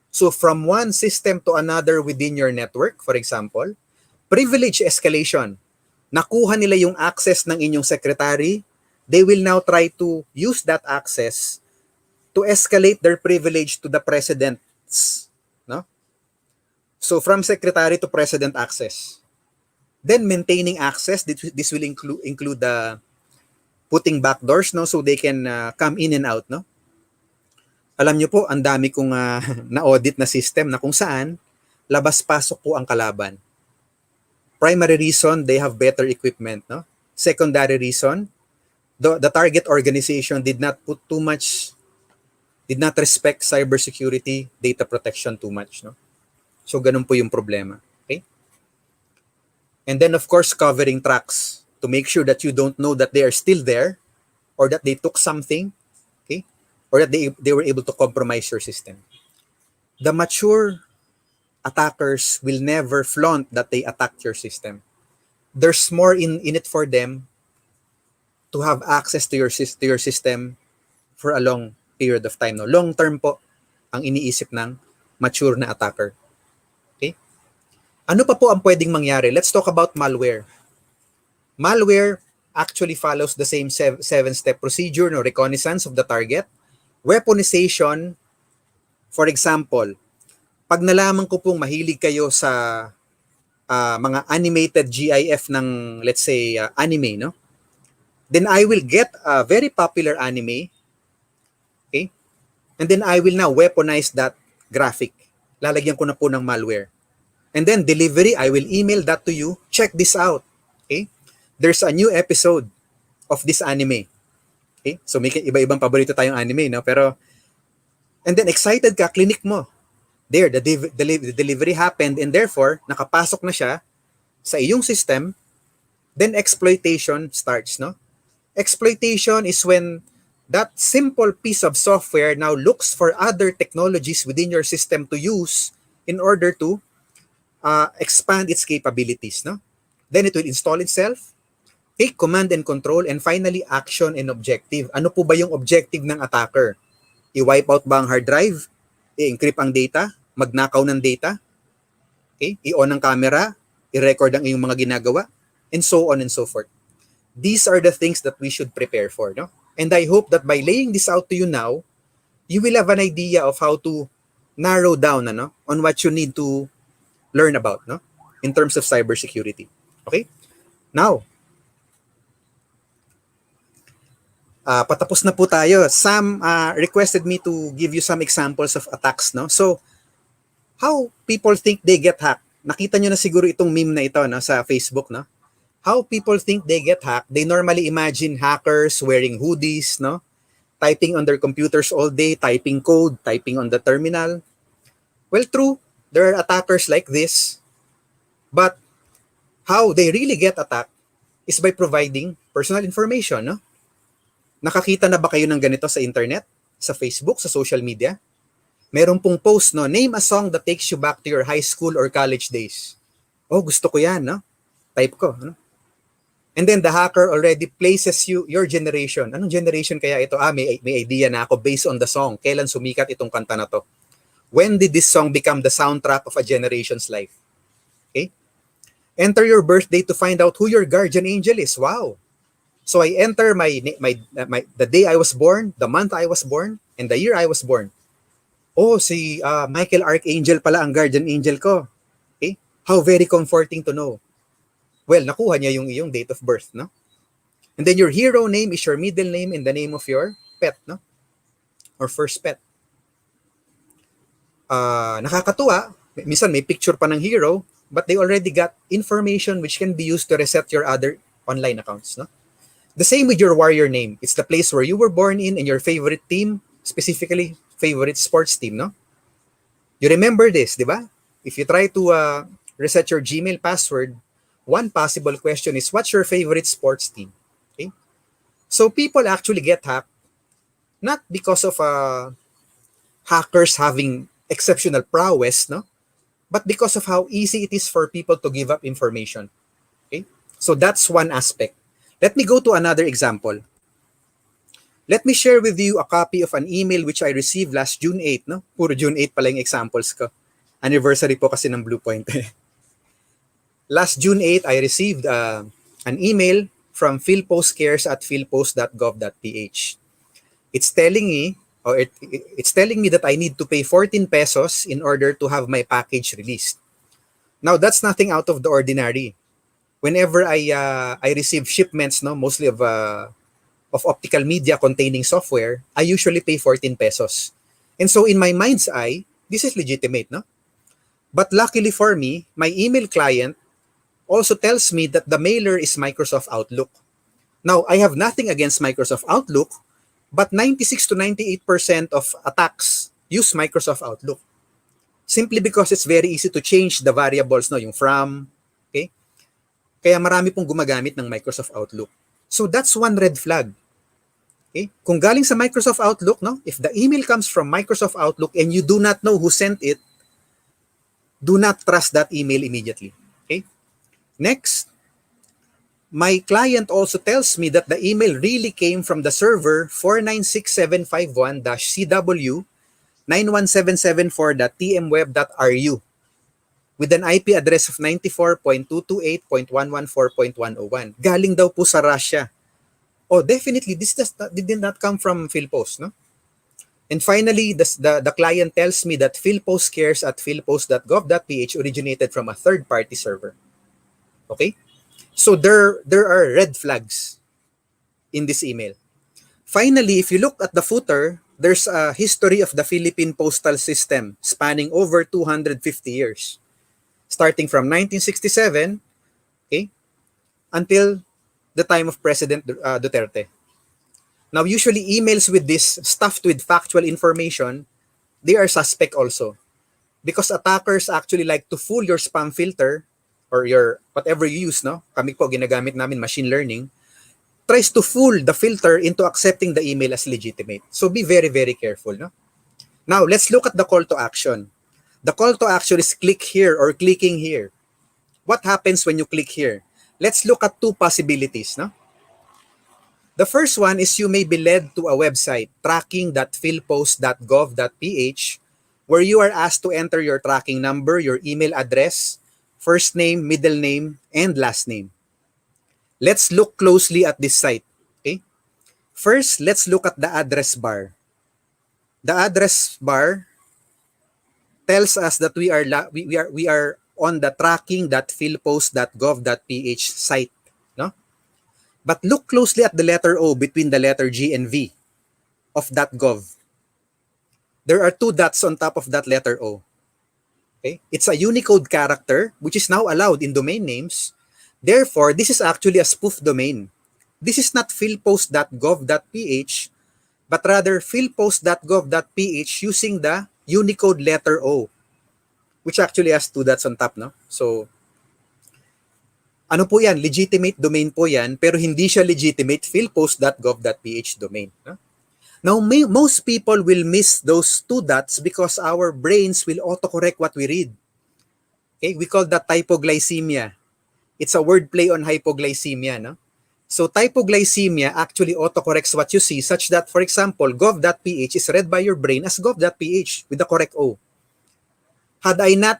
So from one system to another within your network, for example, privilege escalation. Nakuha nila yung access ng inyong secretary, they will now try to use that access to escalate their privilege to the president's, no? So from secretary to president access. Then maintaining access, this will include the putting backdoors, no, so they can come in and out, no. Alam niyo po, ang dami kong na-audit na system na kung saan labas-pasok po ang kalaban. Primary reason, they have better equipment, no. Secondary reason, the target organization did not respect cybersecurity, data protection too much, no. So ganun po yung problema. Okay? And then of course, covering tracks to make sure that you don't know that they are still there or that they took something, okay? Or that they were able to compromise your system. The mature attackers will never flaunt that they attacked your system. There's more in it for them to have access to your system for a long period of time. No? Long term po ang iniisip ng mature na attacker. Okay? Ano pa po ang pwedeng mangyari? Let's talk about malware. Malware actually follows the same seven-step procedure, no? Reconnaissance of the target, weaponization. For example, pag nalaman ko pong mahilig kayo sa mga animated GIF ng, let's say, anime, no? Then I will get a very popular anime, okay? And then I will now weaponize that graphic. Lalagyan ko na po ng malware. And then delivery, I will email that to you. Check this out, okay? There's a new episode of this anime. Okay? So may iba-ibang paborito tayong anime, no? Pero, and then excited ka, clinic mo. There, the delivery happened and therefore, nakapasok na siya sa iyong system, then exploitation starts, no? Exploitation is when that simple piece of software now looks for other technologies within your system to use in order to expand its capabilities, no? Then it will install itself, take command and control, and finally, action and objective. Ano po ba yung objective ng attacker? I-wipe out ba ang hard drive? I-encrypt ang data? Magnakaw ng data? Okay? I-on ang camera? I-record ang iyong mga ginagawa? And so on and so forth. These are the things that we should prepare for, no? And I hope that by laying this out to you now, you will have an idea of how to narrow down on what you need to learn about, no? In terms of cybersecurity. Okay? Now, patapos na po tayo. Sam requested me to give you some examples of attacks, no? So, how people think they get hacked. Nakita nyo na siguro itong meme na ito, no, sa Facebook, no? How people think they get hacked. They normally imagine hackers wearing hoodies, no? Typing on their computers all day, typing code, typing on the terminal. Well, true, there are attackers like this. But how they really get attacked is by providing personal information, no? Nakakita na ba kayo ng ganito sa internet, sa Facebook, sa social media? Meron pong post, no? Name a song that takes you back to your high school or college days. Oh, gusto ko yan, no? Type ko, no? And then the hacker already places your generation. Anong generation kaya ito? May idea na ako based on the song. Kailan sumikat itong kanta na to? When did this song become the soundtrack of a generation's life? Okay? Enter your birthday to find out who your guardian angel is. Wow! So I enter the day I was born, the month I was born, and the year I was born. Oh, si Michael Archangel pala ang guardian angel ko. Okay? How very comforting to know. Well, nakuha niya yung iyong date of birth, no? And then your hero name is your middle name and the name of your pet, no? Or first pet. Nakakatuwa. Minsan may picture pa ng hero, but they already got information which can be used to reset your other online accounts, no? The same with your warrior name. It's the place where you were born in and your favorite team, specifically favorite sports team, no? You remember this, di ba? If you try to reset your Gmail password, one possible question is, what's your favorite sports team? Okay? So people actually get hacked, not because of hackers having exceptional prowess, no? But because of how easy it is for people to give up information. Okay? So that's one aspect. Let me go to another example. Let me share with you a copy of an email which I received last June 8, no? Puro June 8 pala yung examples ko. Anniversary po kasi ng Bluepoint. Last June 8, I received an email from philpostcares@philpost.gov.ph. It's telling me, it's telling me that I need to pay 14 pesos in order to have my package released. Now, that's nothing out of the ordinary. Whenever I receive shipments, no, mostly of optical media containing software, I usually pay 14 pesos. And so in my mind's eye, this is legitimate, no? But luckily for me, my email client also tells me that the mailer is Microsoft Outlook. Now, I have nothing against Microsoft Outlook, but 96 to 98% of attacks use Microsoft Outlook. Simply because it's very easy to change the variables, no, yung from, okay? Kaya marami pong gumagamit ng Microsoft Outlook. So that's one red flag. Okay? Kung galing sa Microsoft Outlook, no, if the email comes from Microsoft Outlook and you do not know who sent it, do not trust that email immediately. Okay? Next, my client also tells me that the email really came from the server 496751-CW91774.tmweb.ru with an IP address of 94.228.114.101. Galing daw po sa Russia. Oh, definitely, this did not come from Philpost, no? And finally, the client tells me that philpostcares@philpost.gov.ph originated from a third-party server. Okay? So there are red flags in this email. Finally, if you look at the footer, there's a history of the Philippine postal system spanning over 250 years, starting from 1967, okay, until the time of President Duterte. Now, usually emails with this stuffed with factual information, they are suspect also. Because attackers actually like to fool your spam filter or your whatever you use, no? Kami po, ginagamit namin machine learning, tries to fool the filter into accepting the email as legitimate. So be very, very careful, no? Now, let's look at the call to action. The call to action is click here or clicking here. What happens when you click here? Let's look at two possibilities, no? The first one is you may be led to a website, tracking.philpost.gov.ph, where you are asked to enter your tracking number, your email address, first name, middle name, and last name. Let's look closely at this site. Okay? First, let's look at the address bar. The address bar tells us that we are on the tracking.philpost.gov.ph site. No? But look closely at the letter O between the letter G and V of .gov. There are two dots on top of that letter O. Okay? It's a Unicode character, which is now allowed in domain names. Therefore, this is actually a spoof domain. This is not philpost.gov.ph, but rather philpost.gov.ph using the Unicode letter O, which actually has two dots on top, no? So, ano po yan? Legitimate domain po yan, pero hindi siya legitimate philpost.gov.ph domain. No? Now, most people will miss those two dots because our brains will autocorrect what we read. Okay? We call that typoglycemia. It's a wordplay on hypoglycemia. No? So, typoglycemia actually autocorrects what you see such that, for example, gov.ph is read by your brain as gov.ph with the correct O. Had I not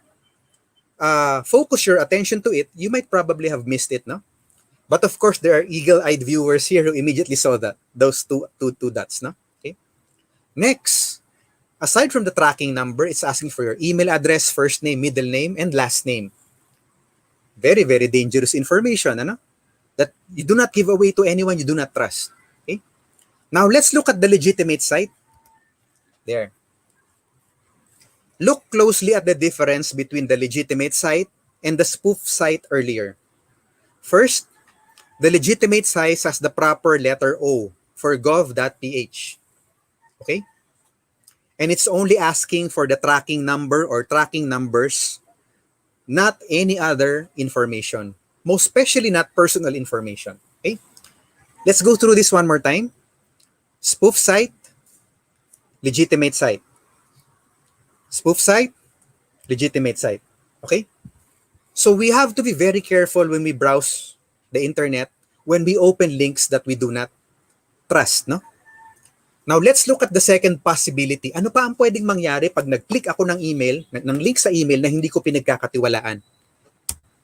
focus your attention to it, you might probably have missed it, no? But of course, there are eagle-eyed viewers here who immediately saw that, those two dots, no? Okay. Next, aside from the tracking number, it's asking for your email address, first name, middle name, and last name. Very, very dangerous information, ano? That you do not give away to anyone you do not trust. Okay. Now, let's look at the legitimate site. There. Look closely at the difference between the legitimate site and the spoof site earlier. First, the legitimate site has the proper letter O for gov.ph. Okay? And it's only asking for the tracking number or tracking numbers, not any other information, most especially not personal information. Okay? Let's go through this one more time. Spoof site, legitimate site. Spoof site, legitimate site. Okay? So we have to be very careful when we browse the internet, when we open links that we do not trust, no? Now, let's look at the second possibility. Ano pa ang pwedeng mangyari pag nag-click ako ng email, ng link sa email na hindi ko pinagkakatiwalaan?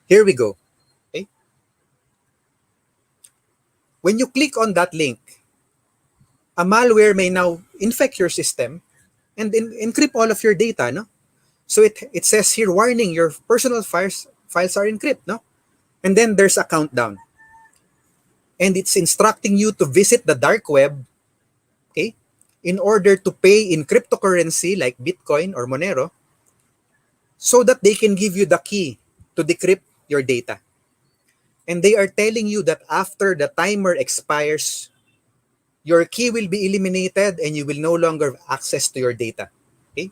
Here we go. Okay? when you click on that link, a malware may now infect your system and encrypt all of your data, no? So it says here, warning, your personal files are encrypted, no? And then there's a countdown. And it's instructing you to visit the dark web, okay, in order to pay in cryptocurrency like Bitcoin or Monero, so that they can give you the key to decrypt your data. And they are telling you that after the timer expires, your key will be eliminated and you will no longer have access to your data. Okay?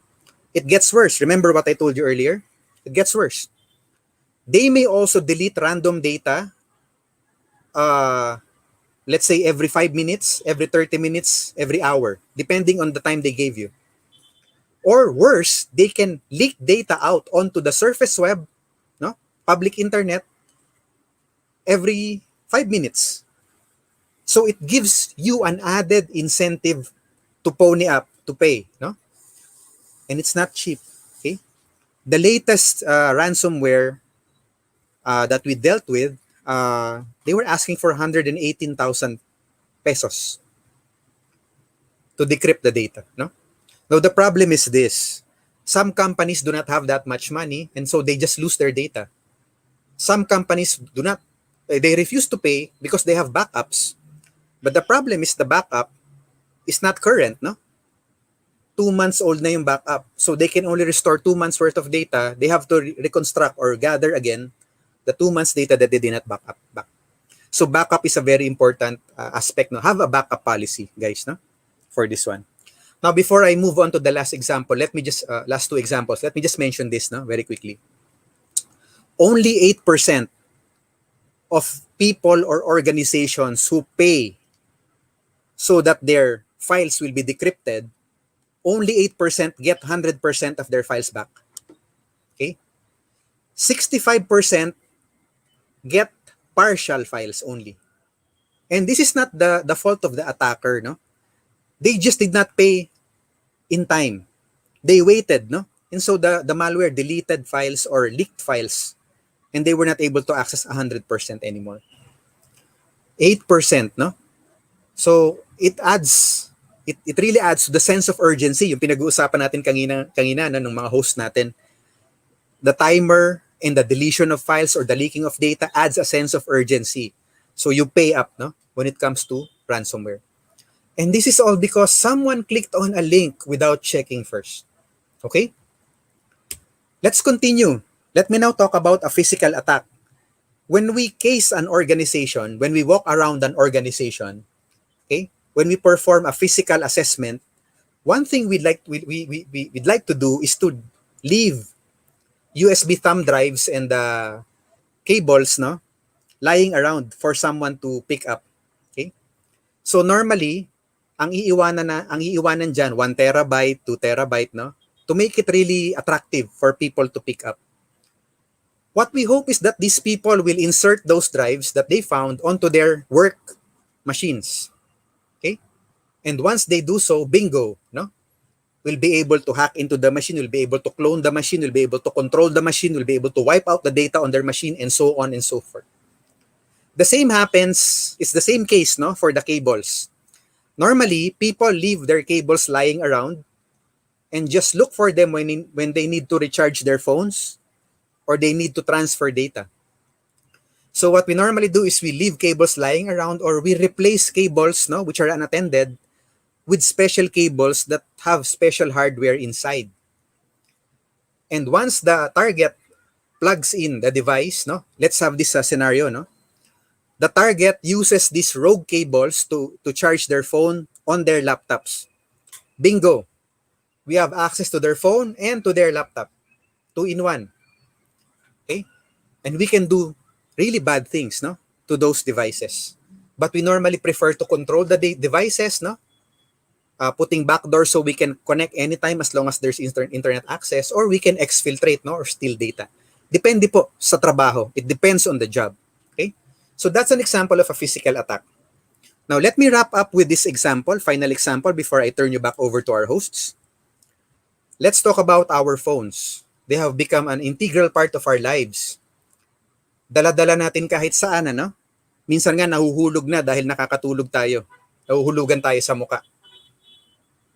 It gets worse. Remember what I told you earlier? It gets worse. They may also delete random data, let's say every 5 minutes, every 30 minutes, every hour, depending on the time they gave you. Or worse, they can leak data out onto the surface web, no, public internet, every 5 minutes. So it gives you an added incentive to pony up, to pay, no? And it's not cheap, okay? The latest ransomware that we dealt with, they were asking for 118,000 pesos to decrypt the data, no? Now, the problem is this. Some companies do not have that much money, and so they just lose their data. Some companies do not, they refuse to pay because they have backups. But the problem is the backup is not current, no? 2 months old na yung backup. So they can only restore 2 months worth of data. They have to reconstruct or gather again the 2 months data that they did not back. So backup is a very important aspect, no? Have a backup policy, guys, no? For this one. Now, before I move on to the last example, let me just, last two examples, let me just mention this, no? Very quickly. Only 8% of people or organizations who pay so that their files will be decrypted, only 8% get 100% of their files back. Okay? 65% get partial files only. And this is not the fault of the attacker, no? They just did not pay in time. They waited, no? And so the malware deleted files or leaked files, and they were not able to access 100% anymore. 8%, no? So it really adds to the sense of urgency, yung pinag-uusapan natin kanina na ng mga host natin. The timer and the deletion of files or the leaking of data adds a sense of urgency. So you pay up, no, when it comes to ransomware. And this is all because someone clicked on a link without checking first. Okay? Let's continue. Let me now talk about a physical attack. When we case an organization, when we walk around an organization, okay, when we perform a physical assessment, one thing we'd like to do is to leave USB thumb drives and cables, no, lying around for someone to pick up. Okay? So normally, ang iiwanan diyan 1 terabyte, 2 terabyte, no, to make it really attractive for people to pick up. What we hope is that these people will insert those drives that they found onto their work machines. Okay? And once they do so, bingo, no? We'll be able to hack into the machine, we'll be able to clone the machine, we'll be able to control the machine, we'll be able to wipe out the data on their machine, and so on and so forth. The same happens, it's the same case, no, for the cables. Normally, people leave their cables lying around and just look for them when they need to recharge their phones or they need to transfer data. So what we normally do is we leave cables lying around, or we replace cables, no, which are unattended, with special cables that have special hardware inside. And once the target plugs in the device, no, let's have this scenario, no, the target uses these rogue cables to charge their phone on their laptops. Bingo! We have access to their phone and to their laptop. 2 in 1. Okay? And we can do really bad things, no, to those devices. But we normally prefer to control the devices, no, putting backdoors so we can connect anytime as long as there's internet access, or we can exfiltrate, no, or steal data. Depende po sa trabaho. It depends on the job. Okay? So that's an example of a physical attack. Now, let me wrap up with this example, final example, before I turn you back over to our hosts. Let's talk about our phones. They have become an integral part of our lives. Dala-dala natin kahit saan, ano? minsan nga nahuhulog na dahil nakakatulog tayo. Nahuhulugan tayo sa muka.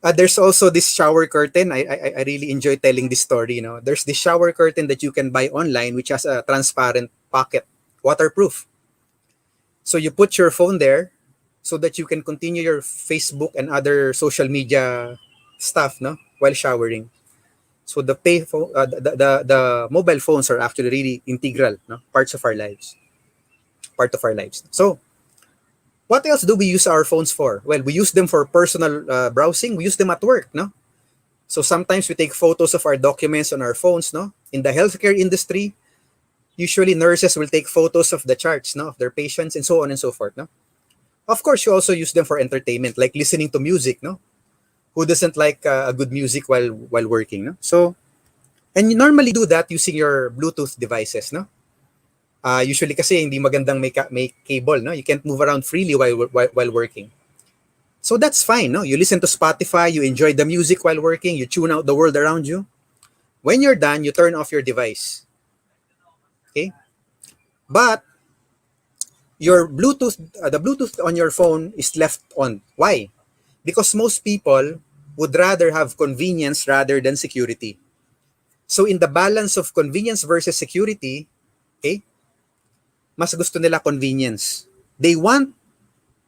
There's also this shower curtain. I really enjoy telling this story. There's this shower curtain that you can buy online which has a transparent pocket, waterproof. So you put your phone there so that you can continue your Facebook and other social media stuff while showering. So the mobile phones are actually really integral, part of our lives. So what else do we use our phones for? Well, we use them for personal browsing. We use them at work, So sometimes we take photos of our documents on our phones, In the healthcare industry, usually nurses will take photos of the charts, of their patients and so on and so forth, Of course, you also use them for entertainment, like listening to music, Who doesn't like a good music while working, So, and you normally do that using your Bluetooth devices, Usually kasi hindi magandang may cable, You can't move around freely while working. So that's fine, You listen to Spotify, you enjoy the music while working, you tune out the world around you. When you're done, you turn off your device. Okay? But your Bluetooth, the Bluetooth on your phone is left on. Why? Because most people would rather have convenience rather than security. So in the balance of convenience versus security, okay, mas gusto nila convenience. They want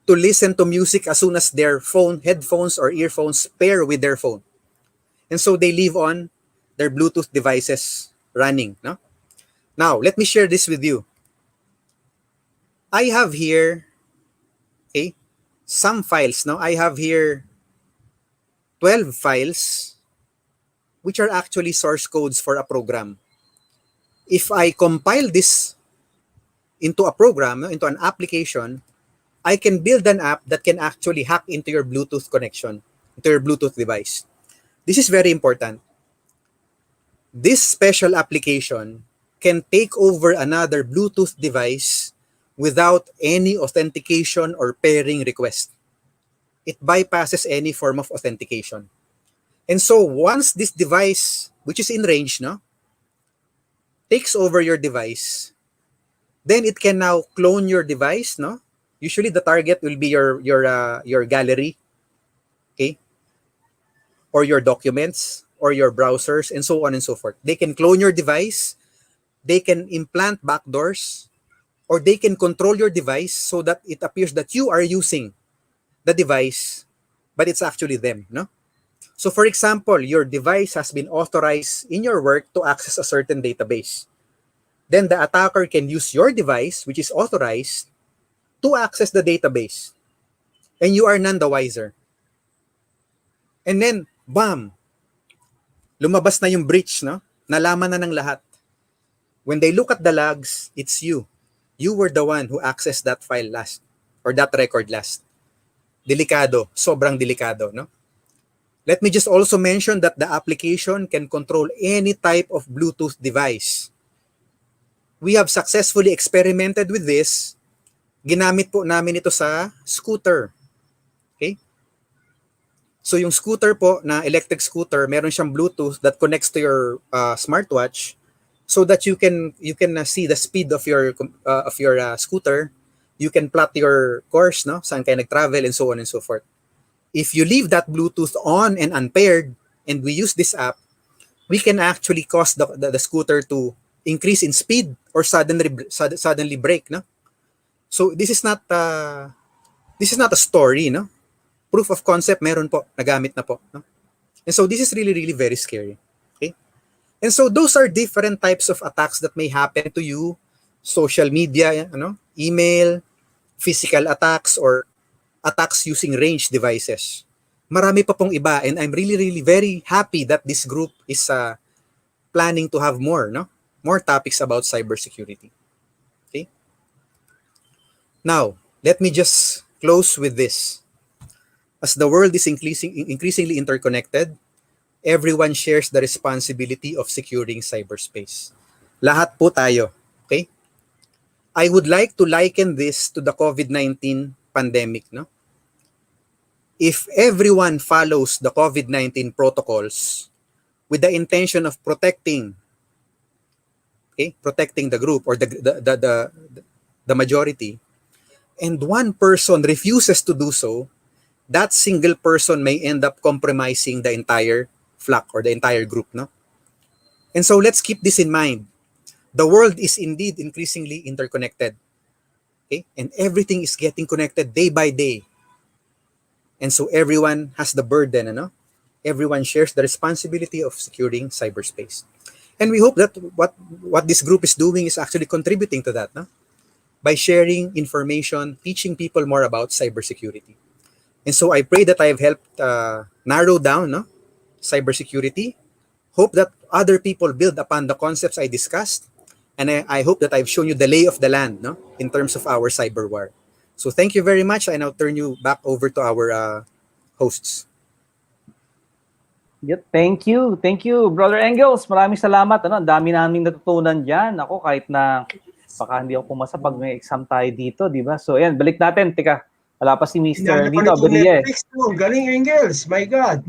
to listen to music as soon as their phone, headphones or earphones pair with their phone. And so they leave on their Bluetooth devices running. Now, let me share this with you. I have here, okay, some files. I have here 12 files which are actually source codes for a program. If I compile this into a program, into an application, I can build an app that can actually hack into your Bluetooth connection, into your Bluetooth device. This is very important. This special application can take over another Bluetooth device without any authentication or pairing request. It bypasses any form of authentication. And so once this device, which is in range, takes over your device, then it can now clone your device, Usually the target will be your gallery, okay? Or your documents, or your browsers, and so on and so forth. They can clone your device, they can implant backdoors, or they can control your device so that it appears that you are using the device, but it's actually them, So for example, your device has been authorized in your work to access a certain database. Then the attacker can use your device, which is authorized, to access the database. And you are none the wiser. And then, bam! Lumabas na yung breach, Nalaman na ng lahat. When they look at the logs, it's you. You were the one who accessed that file last, or that record last. Delikado, sobrang delikado, Let me just also mention that the application can control any type of Bluetooth device. We have successfully experimented with this. Ginamit po namin ito sa scooter. Okay? So yung scooter po, na electric scooter, meron siyang Bluetooth that connects to your smartwatch so that you can see the speed of your scooter. You can plot your course, saan kayo nag-travel and so on and so forth. If you leave that Bluetooth on and unpaired and we use this app, we can actually cause the scooter to increase in speed or suddenly break, So this is not a story, Proof of concept meron po, nagamit na po, And so this is really, really very scary. Okay? And so those are different types of attacks that may happen to you. Social media, email, physical attacks, or attacks using range devices. Marami pa pong iba, and I'm really, really very happy that this group is planning to have more topics about cybersecurity. Okay? Now, let me just close with this. As the world is increasingly interconnected, everyone shares the responsibility of securing cyberspace. Lahat po tayo. Okay? I would like to liken this to the COVID-19 pandemic, If everyone follows the COVID-19 protocols with the intention of protecting the group or the majority, and one person refuses to do so, that single person may end up compromising the entire flock or the entire group, no? And so let's keep this in mind. The world is indeed increasingly interconnected. Okay? And everything is getting connected day by day. And so everyone has the burden, ano? Everyone shares the responsibility of securing cyberspace. And we hope that what this group is doing is actually contributing to that, no? By sharing information, teaching people more about cybersecurity. And so I pray that I have helped narrow down, no, cybersecurity. Hope that other people build upon the concepts I discussed. And I hope that I've shown you the lay of the land, no, in terms of our cyber war. So thank you very much. I now turn you back over to our hosts. Yep, thank you. Thank you, Brother Engels. Maraming salamat. Ano, ang dami naming natutunan diyan. Ako kahit na baka hindi ako pumasa pag may exam tayo dito, di ba? So ayan, balik natin. Teka, wala pa si Mr. dito, Abadilla. Galing, Engels. My God.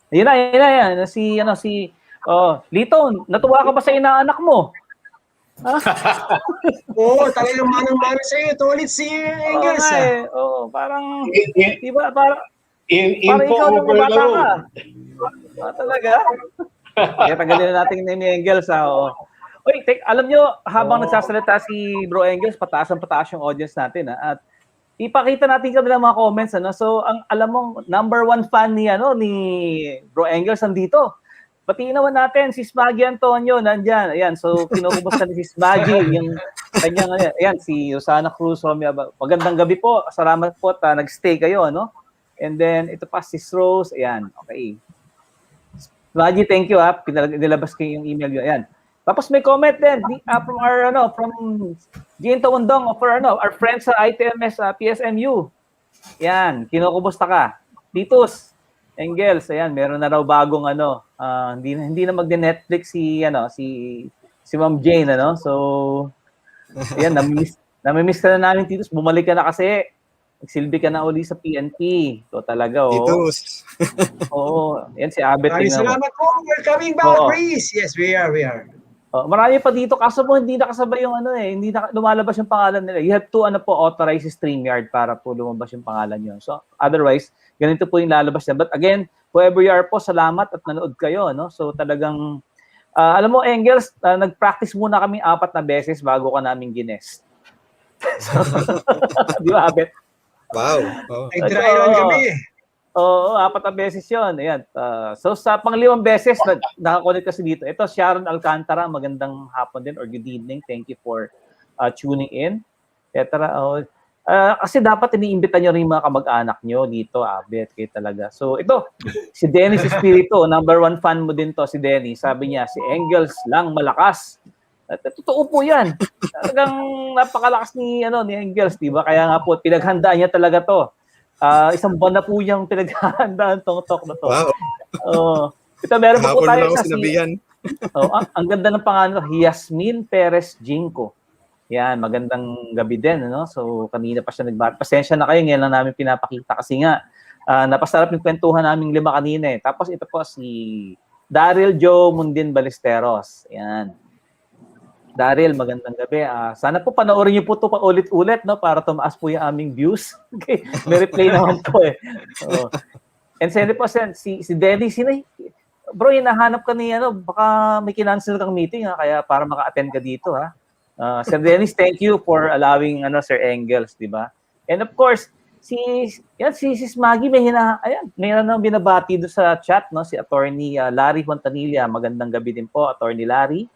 Ayun na. Si Lito, natuwa ka ba sa inaanak mo? Oo, talagang manang-mana sa'yo. Ito ulit si Engels. Parang, di ba, parang ikaw nung bata ka. Talaga? Kaya tagalin na natin ni Engels. Uy, alam nyo, habang nagsasalita si Bro Engels, pataas yung audience natin. At ipakita natin kanilang mga comments. So, alam mo, #1 fan ni Bro Engels nandito. Batiin naman natin si Smaggy Antonio, nandyan. Ayan, so kinukumusta ni si Smaggy, yung kanyang, ayan, si Rosana Cruz, magandang gabi po, salamat po at nag-stay kayo, no? And then, ito pa, si Rose, ayan, okay. Smaggy, thank you, nilabas kayo yung email yun, ayan. Tapos may comment din, from Ginto Undong, our friends sa ITMS, PSMU. Ayan, kinukumusta ka? Titus, Engels, ayan, meron na raw bagong hindi na magde-Netflix si Ma'am Jane, So, ayan, namimiss ka na namin, Titus. Bumalik ka na kasi. Nagsilbi ka na uli sa PNP. Ito talaga, Titus. Oo. Yan si Abet. Salamat po. We're coming back, please. Yes, we are. Marami pa dito. Kaso po, hindi nakasabay yung hindi na lumalabas yung pangalan nila. You have to authorize StreamYard para po lumabas yung pangalan yun. So, otherwise, ganito po yung lalabas niya. But again, whoever you are po, salamat at nanood kayo. No? So talagang, alam mo, Engels, nag-practice muna kami 4 na beses bago ka namin ginest. So, di ba, Abet? Wow. Nag-dry run kami. Oo, 4 na beses yun. Ayan. So sa pang-5 beses, nakakonect kasi dito. Ito, Sharon Alcantara, magandang hapon din or good evening. Thank you for tuning in. Kasi dapat iniimbita nyo rin yung mga kamag-anak nyo dito, Abet, kayo talaga. So ito, si Dennis Espiritu, #1 fan mo din to, si Dennis. Sabi niya, si Engels lang malakas. At totoo po yan. Talagang napakalakas ni Engels, di ba? Kaya nga po, pinaghandaan niya talaga to. 1 buwan na po niyang pinaghandaan tong talk na to. Wow. Ito, meron po tayo sa ang ganda ng pangalan, Yasmin Perez Jinko. Yan, magandang gabi din, So, kanina pa siya nagbati. Pasensya na kayo, ngayon lang namin pinapakita kasi nga, napasarap yung kwentuhan naming 5 kanina eh. Tapos ito po si Daryl Joe Mundin Balesteros. Yan. Daryl, magandang gabi. Sana po panoorin niyo po ito pa ulit-ulit, para tumaas po yung aming views. Okay. May replay naman po eh. And send po si Dennis, bro, hinahanap ka ni baka may kinancel kang meeting kaya para maka-attend ka dito Sir Dennis, thank you for allowing Sir Engels, di ba? And of course, si Smaggy mayroon nang binabati do sa chat, si Attorney Larry Fontanilla. Magandang gabi din po, Attorney Larry.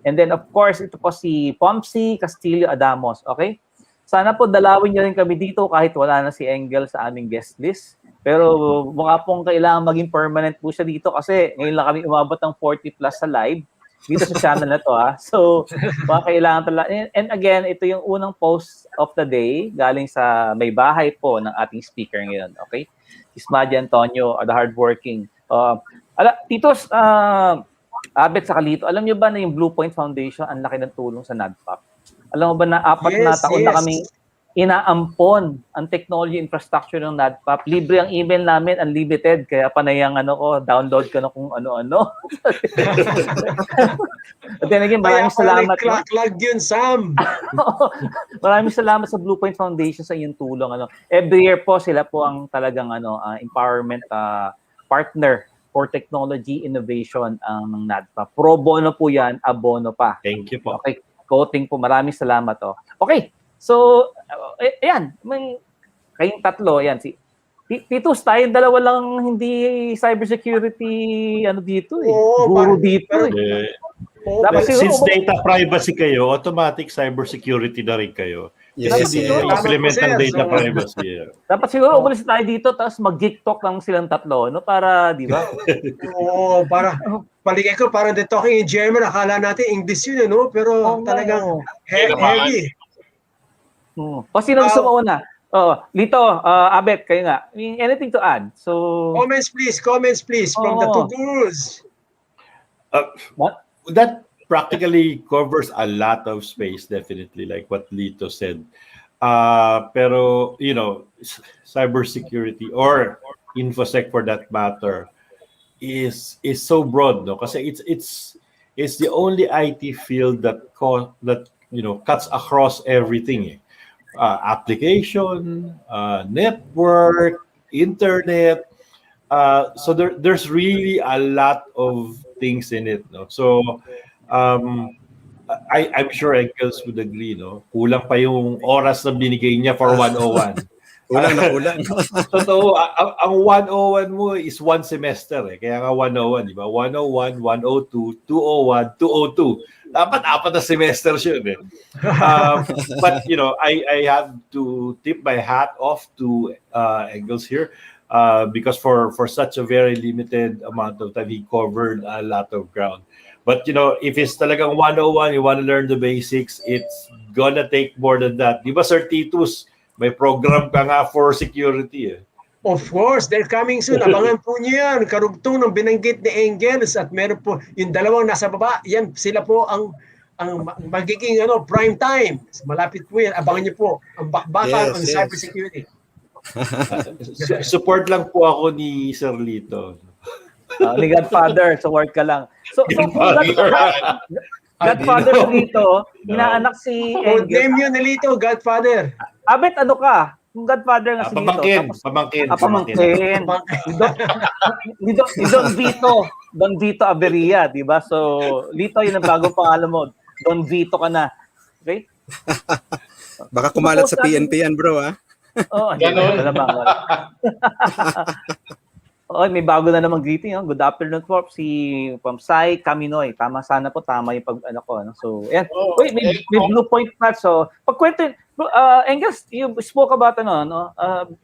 And then of course, ito po si Pomsi Castillo Adamos, okay? Sana po dalawin niyo rin kami dito kahit wala na si Engels sa aming guest list. Pero mukha pong kailangan maging permanent po siya dito kasi ngayon lang kami umabot ng 40 plus sa live dito sa channel na to So, baka kailangan talaga. And again, ito yung unang post of the day galing sa may bahay po ng ating speaker ngayon, okay? Smaggy Antonio, the hardworking. Titos, Abet sa Kalito, alam niyo ba na yung Bluepoint Foundation ang laki ng tulong sa NADPOP? Alam mo ba na 4 na taon na kami inaampon ang technology infrastructure ng NADPOP. Libre ang email namin, unlimited. Kaya panay ang download ka na kung ano-ano. At then again, maraming salamat. Clock yun, Sam. Maraming salamat sa Bluepoint Foundation sa inyong tulong. Every year po, sila po ang talagang empowerment partner for technology innovation ng NADPOP. Pro bono po yan, abono pa. Thank you po. Okay, quoting po. Maraming salamat. Okay. So, ayan, kayong tatlo, ayan, Titus, tayong dalawa lang hindi cybersecurity, dito guru dito Dapat since data privacy kayo, automatic cybersecurity na rin kayo. Yes, Implement ng data privacy. Dapat siguro umalis tayo dito, tapos mag-geek talk lang silang tatlo, para, di ba? Oo, paligay ko, parang the talking in German, akala natin English yun, pero talagang heavy. Sino gusto mo una? Lito, Abet, kayo nga. Anything to add? So comments please from the two gurus. What? That practically covers a lot of space, definitely, like what Lito said. Pero, cybersecurity or InfoSec for that matter is so broad, no? Kasi it's the only IT field that cuts across everything. Application, network, internet. So there's really a lot of things in it, no? So I'm sure Eggles would agree, no? Kulang pa yung oras na binigay niya for 101. Kulang. Totoo, ang 101 mo is one semester Kaya nga 101, di ba? 101, 102, 201, 202. Dapat 4 na semester siya but I have to tip my hat off to Eggles here because for such a very limited amount of time he covered a lot of ground. But if it's talagang 101, you want to learn the basics, it's gonna take more than that. Di ba, Sir Titus, may program ka nga for security Of course, they're coming soon. Abangan po niyo yan. Karugtong ng binanggit ni Engels at meron po yung dalawang nasa baba. Yan, sila po ang magiging prime time. Malapit po yan. Abangan niyo po ang bakbakan on cybersecurity. Support lang po ako ni Sir Lito. Ni Godfather, so work ka lang. So Godfather Lito, inaanak si Engels. Name yun ni Lito, Godfather. Abet, ano ka? Yung Godfather nga si Lito. Pamangkin. Ni Don Vito Averia, di ba? So, Lito, yun ang bagong pangalan mo. Don Vito ka na. Okay? Baka kumalat sa PNP yan, bro, Gano'n. May bago na namang greeting. Good afternoon po si Pamsay Kaminoy. Tama sana po, tama yung So, ayan. May Bluepoint pa. So, pagkwento, Engels, you spoke about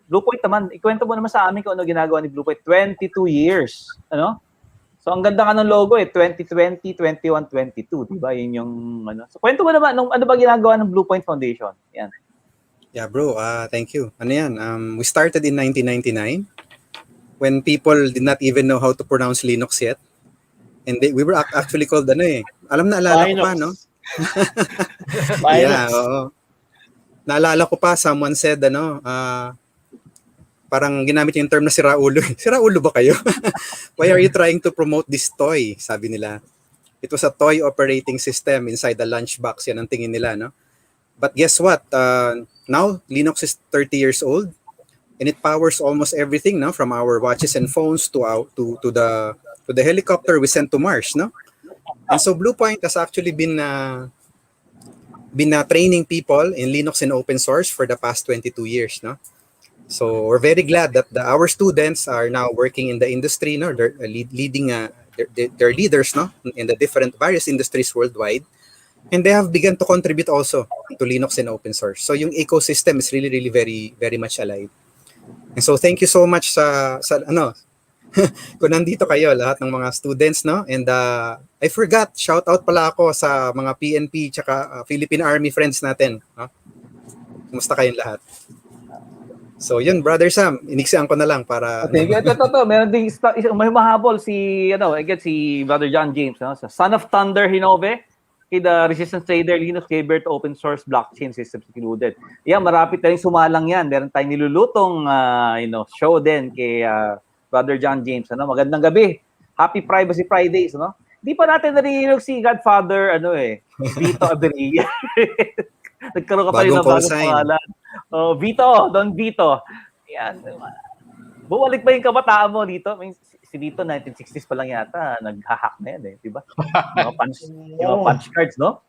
Bluepoint naman. Ikwento mo naman sa amin kung ano ginagawa ni Bluepoint. 22 years. So, ang ganda ka ng logo 2020, 21, 22. Diba? Yun yung So, kwento mo naman, ano ba ginagawa ng Bluepoint Foundation? Yan. Yeah, bro. Thank you. We started in 1999. When people did not even know how to pronounce Linux yet. And we were actually called alala ko pa, no? Yeah, oo. Naalala ko pa, someone said, parang ginamit yung term na siraulo. Siraulo ba kayo? Why are you trying to promote this toy? Sabi nila. It was a toy operating system inside the lunchbox. Yan ang tingin nila, no? But guess what? Now, Linux is 30 years old. And it powers almost everything now, from our watches and phones to the helicopter we sent to Mars, no? And so Bluepoint has actually been training people in Linux and open source for the past 22 years, no? So we're very glad that our students are now working in the industry, no? They're leading, they're leaders, no, in the various industries worldwide, and they have begun to contribute also to Linux and open source. So yung ecosystem is really, really very, very much alive. And so thank you so much sa kung nandito kayo, lahat ng mga students, no? And I forgot, shout out pala ako sa mga PNP tsaka Philippine Army friends natin, no? Kumusta kayong lahat? So yun, Brother Sam, iniksian ko na lang para Okay, ito, meron ding may mahabol si si Brother John James, no? Son of Thunder Hinove. kay the resistance trader Linus Gaber to open source blockchain systems included. Yan, marapit na rin sumalang yan. Meron tayong nilulutong show din kay Brother John James. Magandang gabi. Happy Privacy Fridays, Di pa natin narinig si Godfather, Vito Aberia. Nagkaroon ka pa rin ng bagong pangalan. Vito, Don Vito. Yan. Bumalik pa yung kabataan mo dito. Si Vito, 1960s pa lang yata, nag-hack na yan di ba? Yung punch cards, no?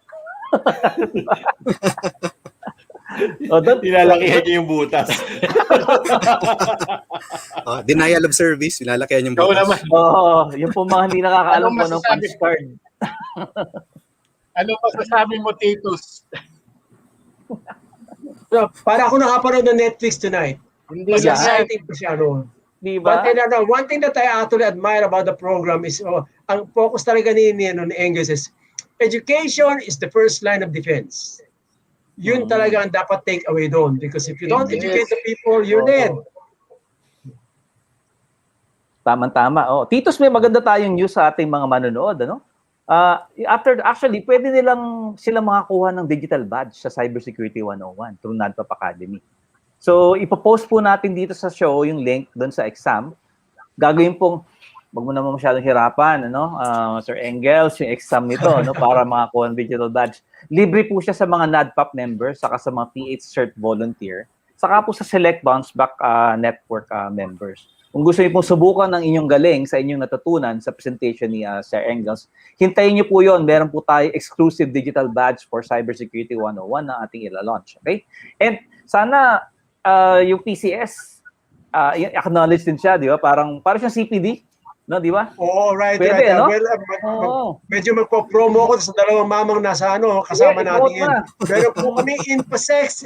Tinalakihan niya yung butas. Denial of service, tinalakihan yung butas. Yung po mga hindi nakakaalam po ng punch card. Ano masasabi mo, Titus? Para ako nakapanood ng Netflix tonight. Hindi Mas exciting pa siya, Diba? One thing that I actually admire about the program is ang focus talaga ni Engels is education is the first line of defense. Yun talaga ang dapat take away doon because if you don't educate the people, you're dead. Tama-tama. Titos, may maganda tayong news sa ating mga manonood, actually, pwede sila makakuha ng digital badge sa Cybersecurity 101 through NADPOP Academy. So, ipopost po natin dito sa show yung link doon sa exam. Gagawin pong, wag mo naman masyadong hirapan, Sir Engels, yung exam nito, para makakuha ng digital badge. Libre po siya sa mga NADPOP members, saka sa mga PH-CERT volunteer, saka po sa select BounceBack network members. Kung gusto niyo pong subukan ng inyong galing sa inyong natutunan sa presentation ni Sir Engels, hintayin niyo po yon. Meron po tayo exclusive digital badge for Cybersecurity 101 na ating ila-launch. Okay? And sana yung PCS, acknowledge din siya, di ba? Parang siyang CPD, di ba? Right. Pwede, Well, medyo magpo-promo ko sa dalawang mamang nasa kasama natin yun. Pero po kami InfoSec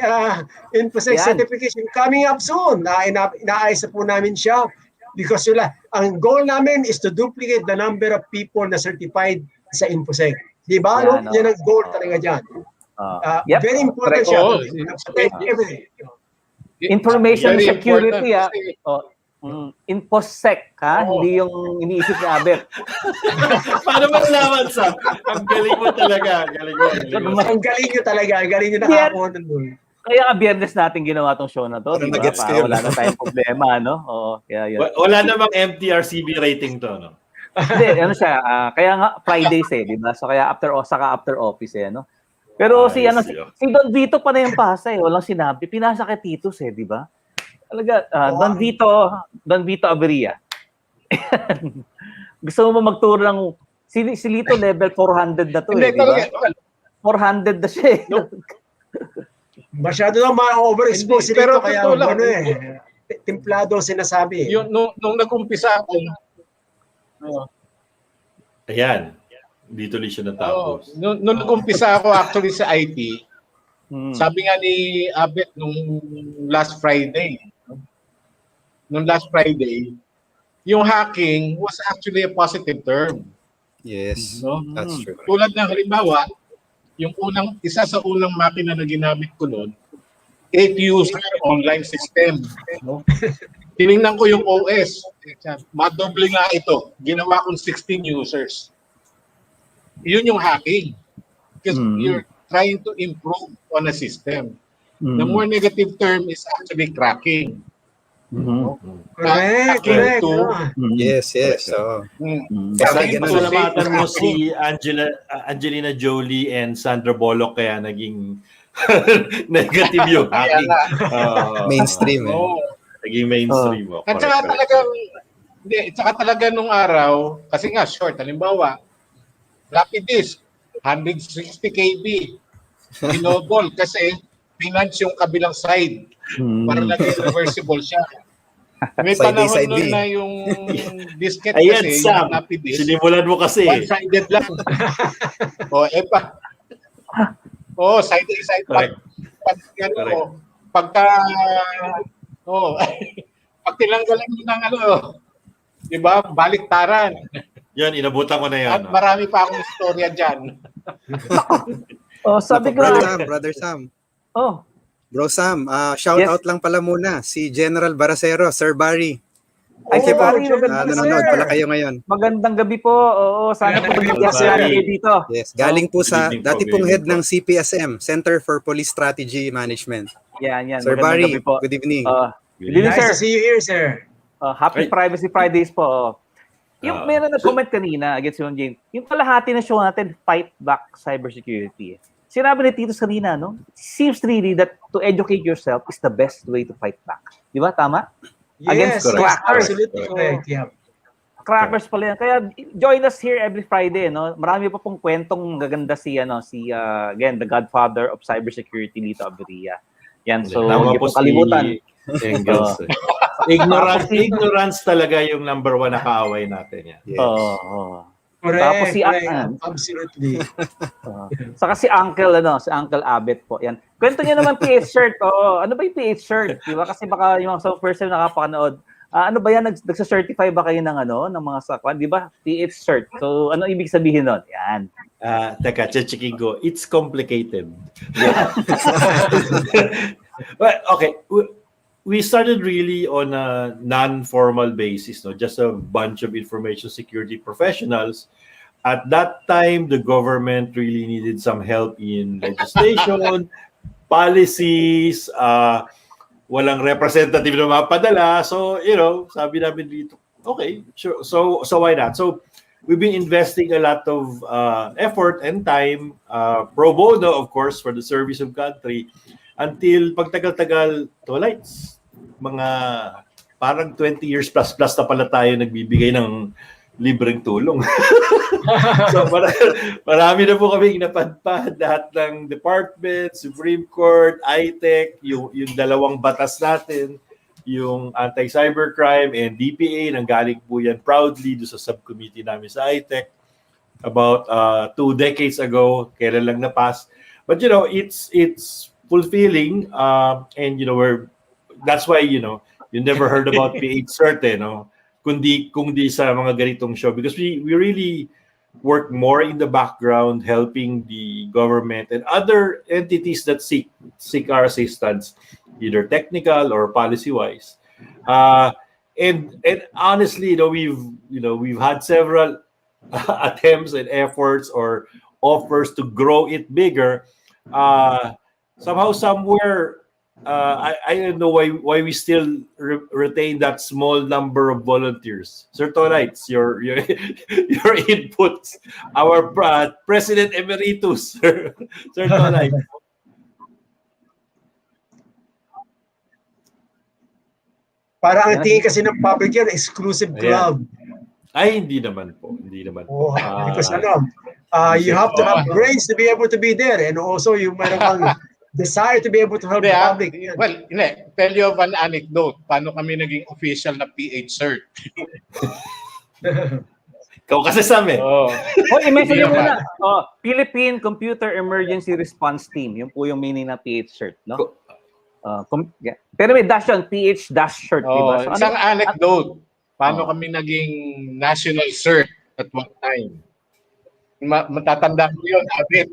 certification coming up soon. Inaayos po namin siya because ang goal namin is to duplicate the number of people na certified sa InfoSec. Di ba? Yan ang goal talaga dyan. Very important siya. Everything. Information Very security, InfoSec, hindi yung iniisip ni Aber. Paano malaman, Sam? Ang galing mo talaga. Ang galing nyo talaga. Ang galing nyo nakakuha nun. Kaya Biyernes natin ginawa tong show na to. Diba? Wala na tayong problema, Kaya yun. Wala namang MTRCB rating to, Hindi, siya. Kaya nga Fridays diba? So kaya after office Pero si Don Vito pa na yung pasa walang sinabi. Pinasa kay Titus di ba? Talaga, Don Vito Aberia. Gusto mo magturo ng si Lito level 400 na to di ba? 400 na siya Masyado na ma-overexpose si Lito kaya templado sinasabi. Yung nung nag-umpisa ako, ayan. Dito ulit siya natapos. Nung nag-umpisa ako actually sa IT, sabi nga ni Abet nung last Friday, yung hacking was actually a positive term. Yes, that's true. Tulad ng halimbawa, isa sa unang makina na ginamit ko noon, 8-user online system. Tinignan ko yung OS, madoble nga ito. Ginawa kong 16 users. Yun yung hacking. Because you're trying to improve on a system. The more negative term is actually cracking. Correct. Yes. Pasalamatan mo si Angelina Jolie and Sandra Bullock kaya naging negative yung hacking. Mainstream. Naging mainstream. At saka talaga nung araw, kasi nga short, halimbawa, floppy disk, 160 KB. Binobol kasi pinanch yung kabilang side para naging reversible siya. May panahon nun na yung disket kasi, yung floppy disk. Sinimulan mo kasi. One-sided lang. Side-to-side. Pag tinanggalan mo ng di ba, baliktaran. Yan, inabutan ko na yan. At marami pa akong istorya dyan. Sabi ko. Brother Sam. Bro Sam, shout out lang pala muna si General Baracero, Sir Barry. Ay, Sir Oh, Barry, nanonood pala kayo ngayon. Magandang gabi po. Oo, sana po magiging kayo dito. Yes, galing po sa Good evening po, dati good pong head evening ng CPSM, Center for Police Strategy Management. Yan. Sir Magandang Barry, gabi po. good evening. Good evening, nice sir. to see you here, sir. Happy Privacy Fridays po. Yung meron nag-comment kanina against yung James, yung kalahati na show natin, FightBack Cybersecurity. Sinabi ni Titus kanina, no? It seems really that to educate yourself is the best way to fight back. Di ba? Tama? Yes, crackers. absolutely correct. Yeah. Crackers pala yan. Kaya join us here every Friday, no? Marami pa pong kwentong gaganda again, the godfather of cybersecurity, Lito Aberia. Yan, so hindi po kalimutan. Engels. Ignorance talaga yung number one na kaaway natin. Yan. Yes. Correct. Tapos Absolutely. Saka si Uncle Abet po. Yan. Kwento niyo naman PH-CERT. Ano ba yung PH-CERT? Di ba? Kasi baka yung sa first time nakapanood, ano ba yan? Nagsa-certify ba kayo ng mga sakwan? Di ba? PH-CERT. So, ano ibig sabihin nun? Yan. Teka, checking ko. It's complicated. Well, okay. We started really on a non-formal basis, just a bunch of information security professionals. At that time, the government really needed some help in legislation, policies, walang representative na mapadala. So, sabi namin dito, okay, sure. So why not? So, we've been investing a lot of effort and time, pro bono, of course, for the service of country, until pagtagal-tagal, mga parang 20 years plus na pala tayo nagbibigay ng libreng tulong. So marami na po kami napadpad, lahat ng department, Supreme Court, ITEC, yung dalawang batas natin, yung anti-cybercrime and DPA, nanggaling po yan proudly do sa subcommittee namin sa ITEC about 2 decades ago, kailan lang na-pass. But it's fulfilling, and that's why you never heard about PH-CERT, kundi sa mga ganitong show, because we really work more in the background helping the government and other entities that seek our assistance, either technical or policy wise. And honestly, we've had several attempts and efforts or offers to grow it bigger. Somehow, somewhere, I don't know why we still retain that small number of volunteers. Sir Tolites, your inputs. Our President Emeritus, Sir Tolites. Parang ang tingin kasi ng public yan, exclusive club. Ay, hindi naman po. Because you have to have brains to be able to be there, and also you meron kang desire to be able to help the public. Well, tell you of an anecdote. Paano kami naging official na PH-CERT? Ikaw kasi sabi. I-mention mo na. Philippine Computer Emergency Response Team. Yun po yung meaning ng PH-CERT, no? Pero may dash yun, PH-CERT, diba? So, isang anecdote. Paano kami naging national cert at one time? Matatanda ko yun, Abit.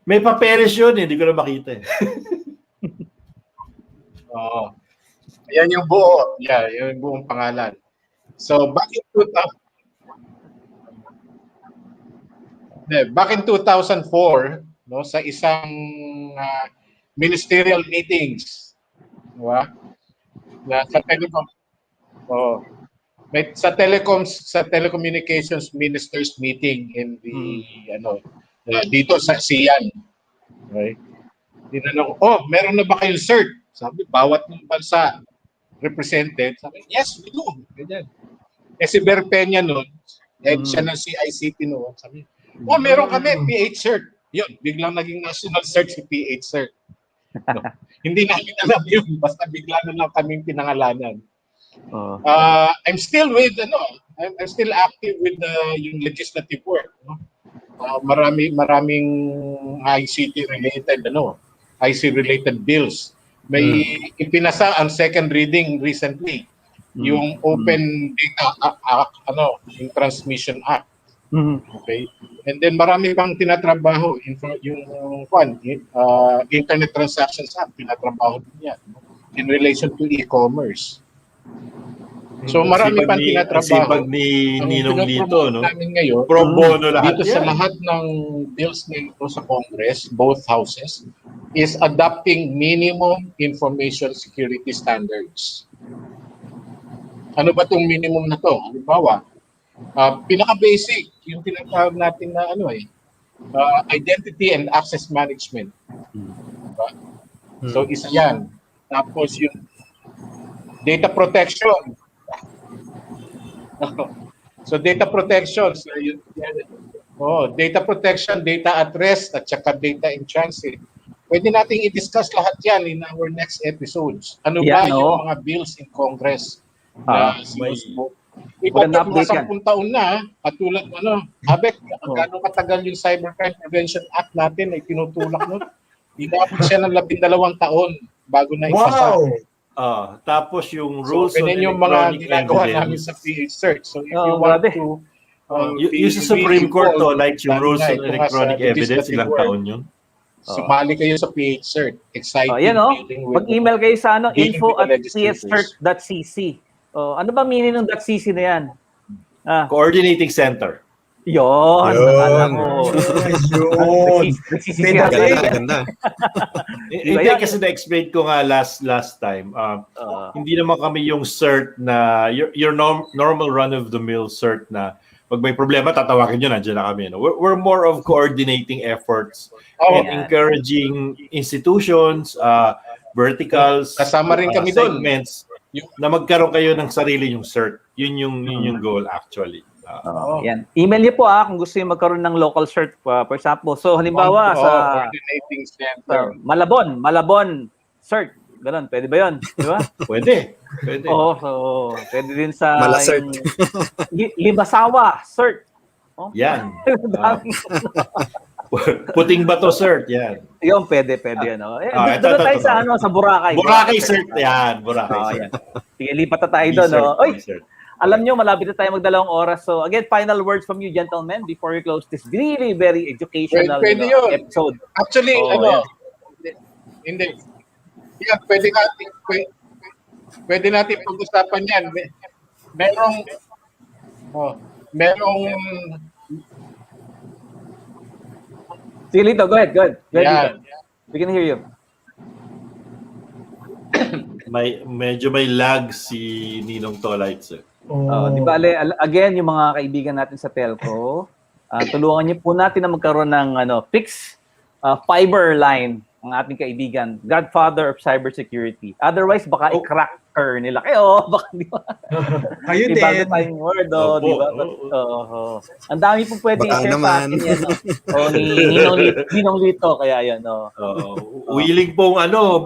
May papeles yun, hindi ko na makita. Yan yung buo. Yeah, yung buong pangalan. So, back in 2004, sa isang ministerial meetings, diba? Sa telecom. Sa telecommunications ministers meeting in the dito sa Sian. Okay? Tinanong, meron na ba kayong cert? Sabi, bawat ng bansa represented. Sabi, yes, we do. Ganyan. Si Berpenya noon, head siya ng CICT noon. Sabi, meron kami, PH-CERT. Yun, biglang naging national cert si PH-CERT. Hindi namin alam yun, basta bigla na lang kaming pinangalanan. I'm still I'm still active with yung legislative work. Maraming ICT related bills. May ipinasa ang second reading recently, yung Open Data yung Transmission Act. Okay? And then marami pang tinatrabaho yung Internet Transactions Act, tinatrabaho din yan in relation to e-commerce. So marami pang tinatrabaho. Sipag ni Ninong Lito, no? Namin ngayon, Pro bono lahat dito sa lahat ng bills na ito sa Congress, both houses, is adopting minimum information security standards. Ano ba itong minimum na to? Halimbawa, pinaka-basic, yung tinatawag natin na identity and access management. Diba? So isa yan. Tapos yung data protection. So data protection, data protection, data at rest, at saka data in transit. Pwede nating i-discuss lahat yan in our next episodes. Ano ba yung mga bills in Congress na sinusubok? Iba't mga 10 taon na, katulad Abek, gano'ng katagal yung Cybercrime Prevention Act natin ay tinutulak nun. Inabot siya ng 12 taon bago na ipasa. Wow! Tapos yung rules on yung mga electronic ginagawa namin evidence. sa PH-CERT. So if you want to Yung sa Supreme Court like yung rules on electronic evidence, ilang taon yun? Sumali kayo sa PH-CERT. Exciting. Mag-email kayo sa info@ph-cert.cc. Ano ba meaning ng .cc na yan? Coordinating Center. Yun. Ganda. Hindi kasi na-explain ko nga last time. Hindi naman kami yung CERT na your normal run-of-the-mill CERT na pag may problema, tatawakin nyo, nandiyan na kami. No? We're more of coordinating efforts and encouraging institutions, verticals, kasama rin kami doon. segments na magkaroon kayo ng sarili yung CERT. Yun yung goal actually. Yan. Email niyo po kung gusto niyo magkaroon ng local CERT, for example. So halimbawa sa coordinating center. Malabon CERT. Ganun, pwede ba 'yon? Di ba? Pwede. So pwede din sa Malasert. Limasawa CERT. Yan. Puting Bato CERT, yan. Yung pwede ano. Dito tayo sa sa Boracay. Boracay CERT yan, Boracay CERT. Sige, lipat na tayo doon, no. Oy. Alam nyo, malapit na tayo magdalawang oras. So again, final words from you, gentlemen, before we close this really very educational episode. Actually, hindi. Yeah, pwede natin pag-usapan yan. Merong Sige, Lito, go ahead. Yeah. We can hear you. Medyo may lag si Ninong Tolites. Di ba, again, yung mga kaibigan natin sa telco, tulungan niyo po natin na magkaroon ng fixed fiber line ang ating kaibigan, godfather of cybersecurity. Otherwise, baka i-cracker nila kayo. Baka di ba? Ayun din. Ibago tayong word, di ba? Ang dami po pwede i-share sa atin yan. Ninong Lito, kaya yan. Willing pong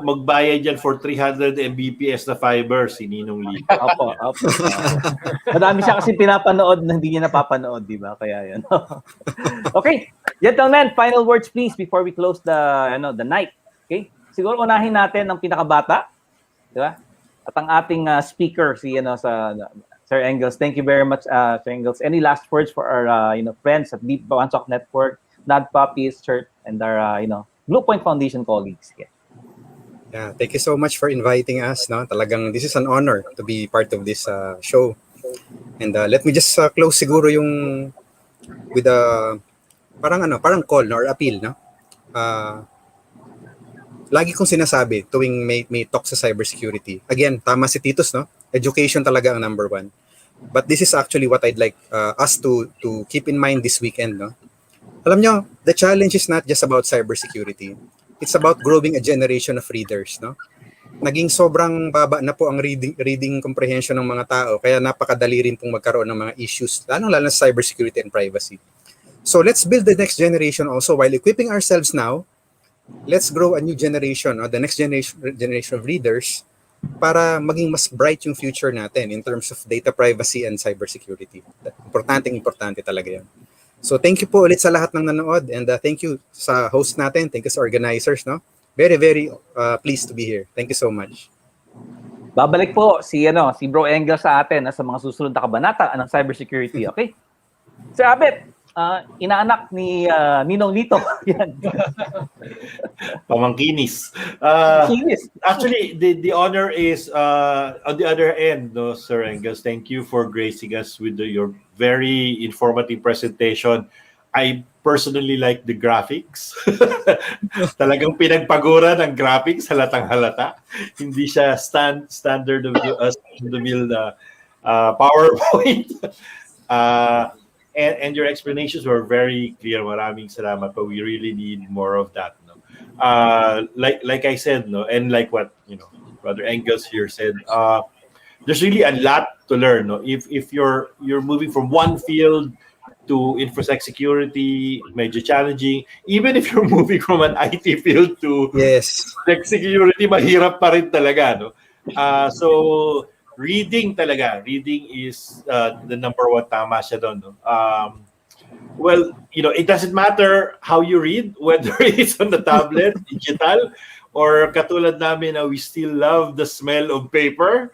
magbayad yan for 300 Mbps na fiber si Ninong Lito. Opo. Madami siya kasi pinapanood na hindi niya napapanood, di ba? Kaya yan. Okay. Gentlemen, final words please before we close the night. Okay? Siguro unahin natin ang pinakabata, di ba? At ang ating speaker si Sir Engels. Thank you very much, Sir Engels. Any last words for our friends at Deep BounceBack Network, NADPOP, PH-CERT, and our Bluepoint Foundation colleagues? Yeah, thank you so much for inviting us. No, talagang this is an honor to be part of this show. And let me just close siguro yung with parang call or appeal, no? Lagi kong sinasabi tuwing may talk sa cybersecurity. Again, tama si Titus, no? Education talaga ang number one. But this is actually what I'd like us to keep in mind this weekend, no? Alam nyo, the challenge is not just about cybersecurity. It's about growing a generation of readers, no? Naging sobrang baba na po ang reading comprehension ng mga tao, kaya napakadali rin pong magkaroon ng mga issues, lalo sa cybersecurity and privacy. So let's build the next generation also while equipping ourselves now. Let's grow a new generation, the next generation of readers para maging mas bright yung future natin in terms of data privacy and cybersecurity. Importante talaga yan. So thank you po ulit sa lahat ng nanood and thank you sa host natin, thank you sa organizers, no? Very, very pleased to be here. Thank you so much. Babalik po si Bro Engels sa atin sa mga susunod na kabanata ng cybersecurity, okay? Sir Abet, Inaanak ni Ninong Lito. Yan. Pamangkinis. Kinis. Actually, the honor is on the other end, no, Sir Engels. Thank you for gracing us with your very informative presentation. I personally like the graphics. Talagang pinagpagura ng graphics, halatang halata. Hindi siya standard of the mill PowerPoint. And your explanations were very clear. Maraming salamat, but we really need more of that. No? Like I said, no, and like what Brother Engels here said, there's really a lot to learn. No? If you're moving from one field to infosec security, medyo challenging. Even if you're moving from an IT field to infosec security, mahirap pa rin talaga. No? So reading is the number one. Tama siya doon. No? Well, it doesn't matter how you read, whether it's on the tablet, digital, or katulad namin na we still love the smell of paper.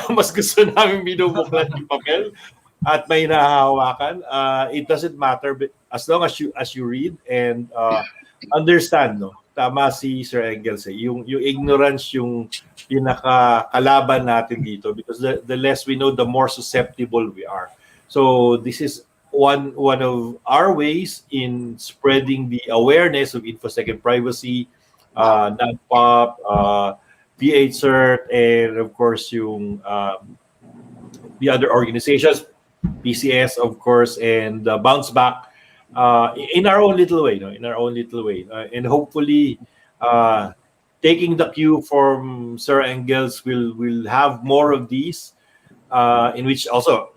Mas gusto namin binubuklat yung papel at may nahahawakan. It doesn't matter as long as you read and understand. No? Tama si Sir Engels. Yung ignorance yung pinakakalaban natin dito, because the less we know, the more susceptible we are. So this is one of our ways in spreading the awareness of InfoSec and privacy, NADPOP, PH-CERT, and of course yung the other organizations, PCS of course, and BounceBack, in our own little way, and hopefully taking the cue from Sir Engels, will have more of these, in which also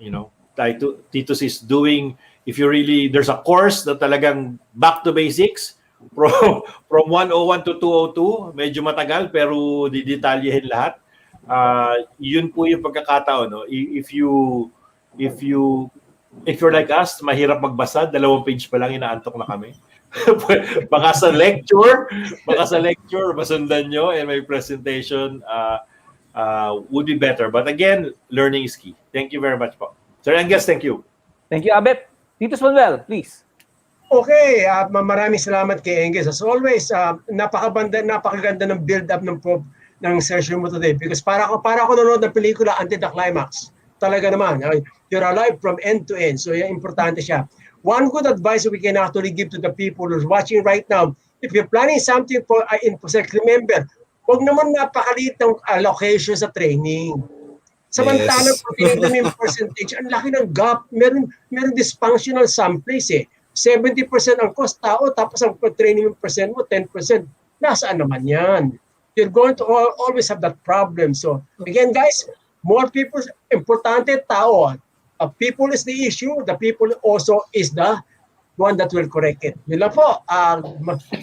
Titus is doing. If you really, there's a course na talagang back to basics from 101 to 202, medyo matagal pero didetalyehin lahat. Yun po yung pagkakataon, no? If you're like us, mahirap magbasa, 2 page pa lang inaantok na kami. baka sa lecture masundan nyo and my presentation would be better. But again, learning is key. Thank you very much po. Sir Engels, thank you. Thank you, Abet. Titus Manuel, please. Okay, maraming salamat kay Engels. As always, napakaganda ng build-up ng session mo today, because para ako nanonood ng pelikula until the climax. Talaga naman, you're alive from end to end. So importante siya. One good advice we can actually give to the people who's watching right now, if you're planning something for InfoSec, remember, huwag naman napakaliit ng allocation sa training. Samantalang kung tinignan mo yung percentage, ang laki ng gap. Meron dysfunctional someplace eh. 70% ang cost tao, tapos ang training percent mo, 10%. Nasaan naman yan? You're going to always have that problem. So, again guys, more people, importante tao. People is the issue. The people also is the one that will correct it. Yun lang po.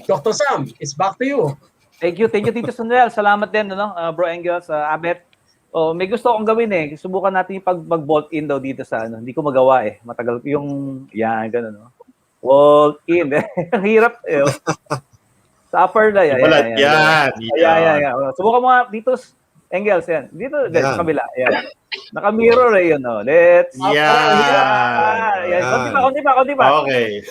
Dr. Sam, it's back to you. Thank you, Tito Manuel. Salamat din, Bro Engels, Abet. May gusto akong gawin eh. Subukan natin yung mag-bolt in daw dito sa Hindi ko magawa eh. Matagal yung gano'n, no? Bolt in. Ang hirap eh. Sa upper na yan. Yan. Subukan mo nga dito, Engels, yan. Dito, sa kabila. Yan. Naka-mirror eh yun, no? Let's... Konti pa. Okay.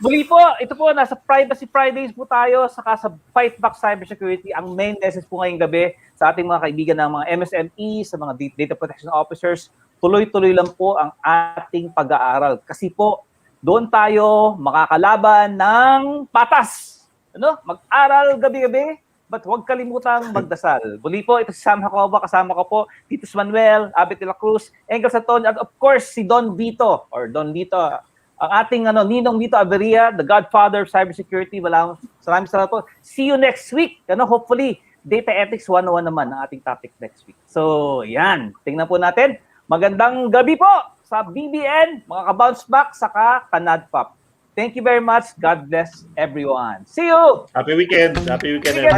Muli po, ito po, nasa Privacy Fridays po tayo, saka sa FightBack Cybersecurity. Ang main message po ngayong gabi sa ating mga kaibigan ng mga MSME, sa mga data protection officers, tuloy-tuloy lang po ang ating pag-aaral. Kasi po, doon tayo makakalaban ng patas. Mag-aral gabi-gabi, but huwag kalimutang magdasal. Muli po, ito si Sam Jacoba, kasama ko po, Titus Manuel, Abet de la Cruz, Engels Antonio, at of course, si Don Vito, ang ating Ninong Vito Averia, the godfather of cybersecurity. Maraming salamat po. See you next week. Hopefully, Data Ethics 101 naman ang ating topic next week. So, yan. Tingnan po natin. Magandang gabi po sa BBN, mga ka-BounceBack, saka ka-NADPOP. Thank you very much. God bless everyone. See you! Happy weekend. Happy weekend.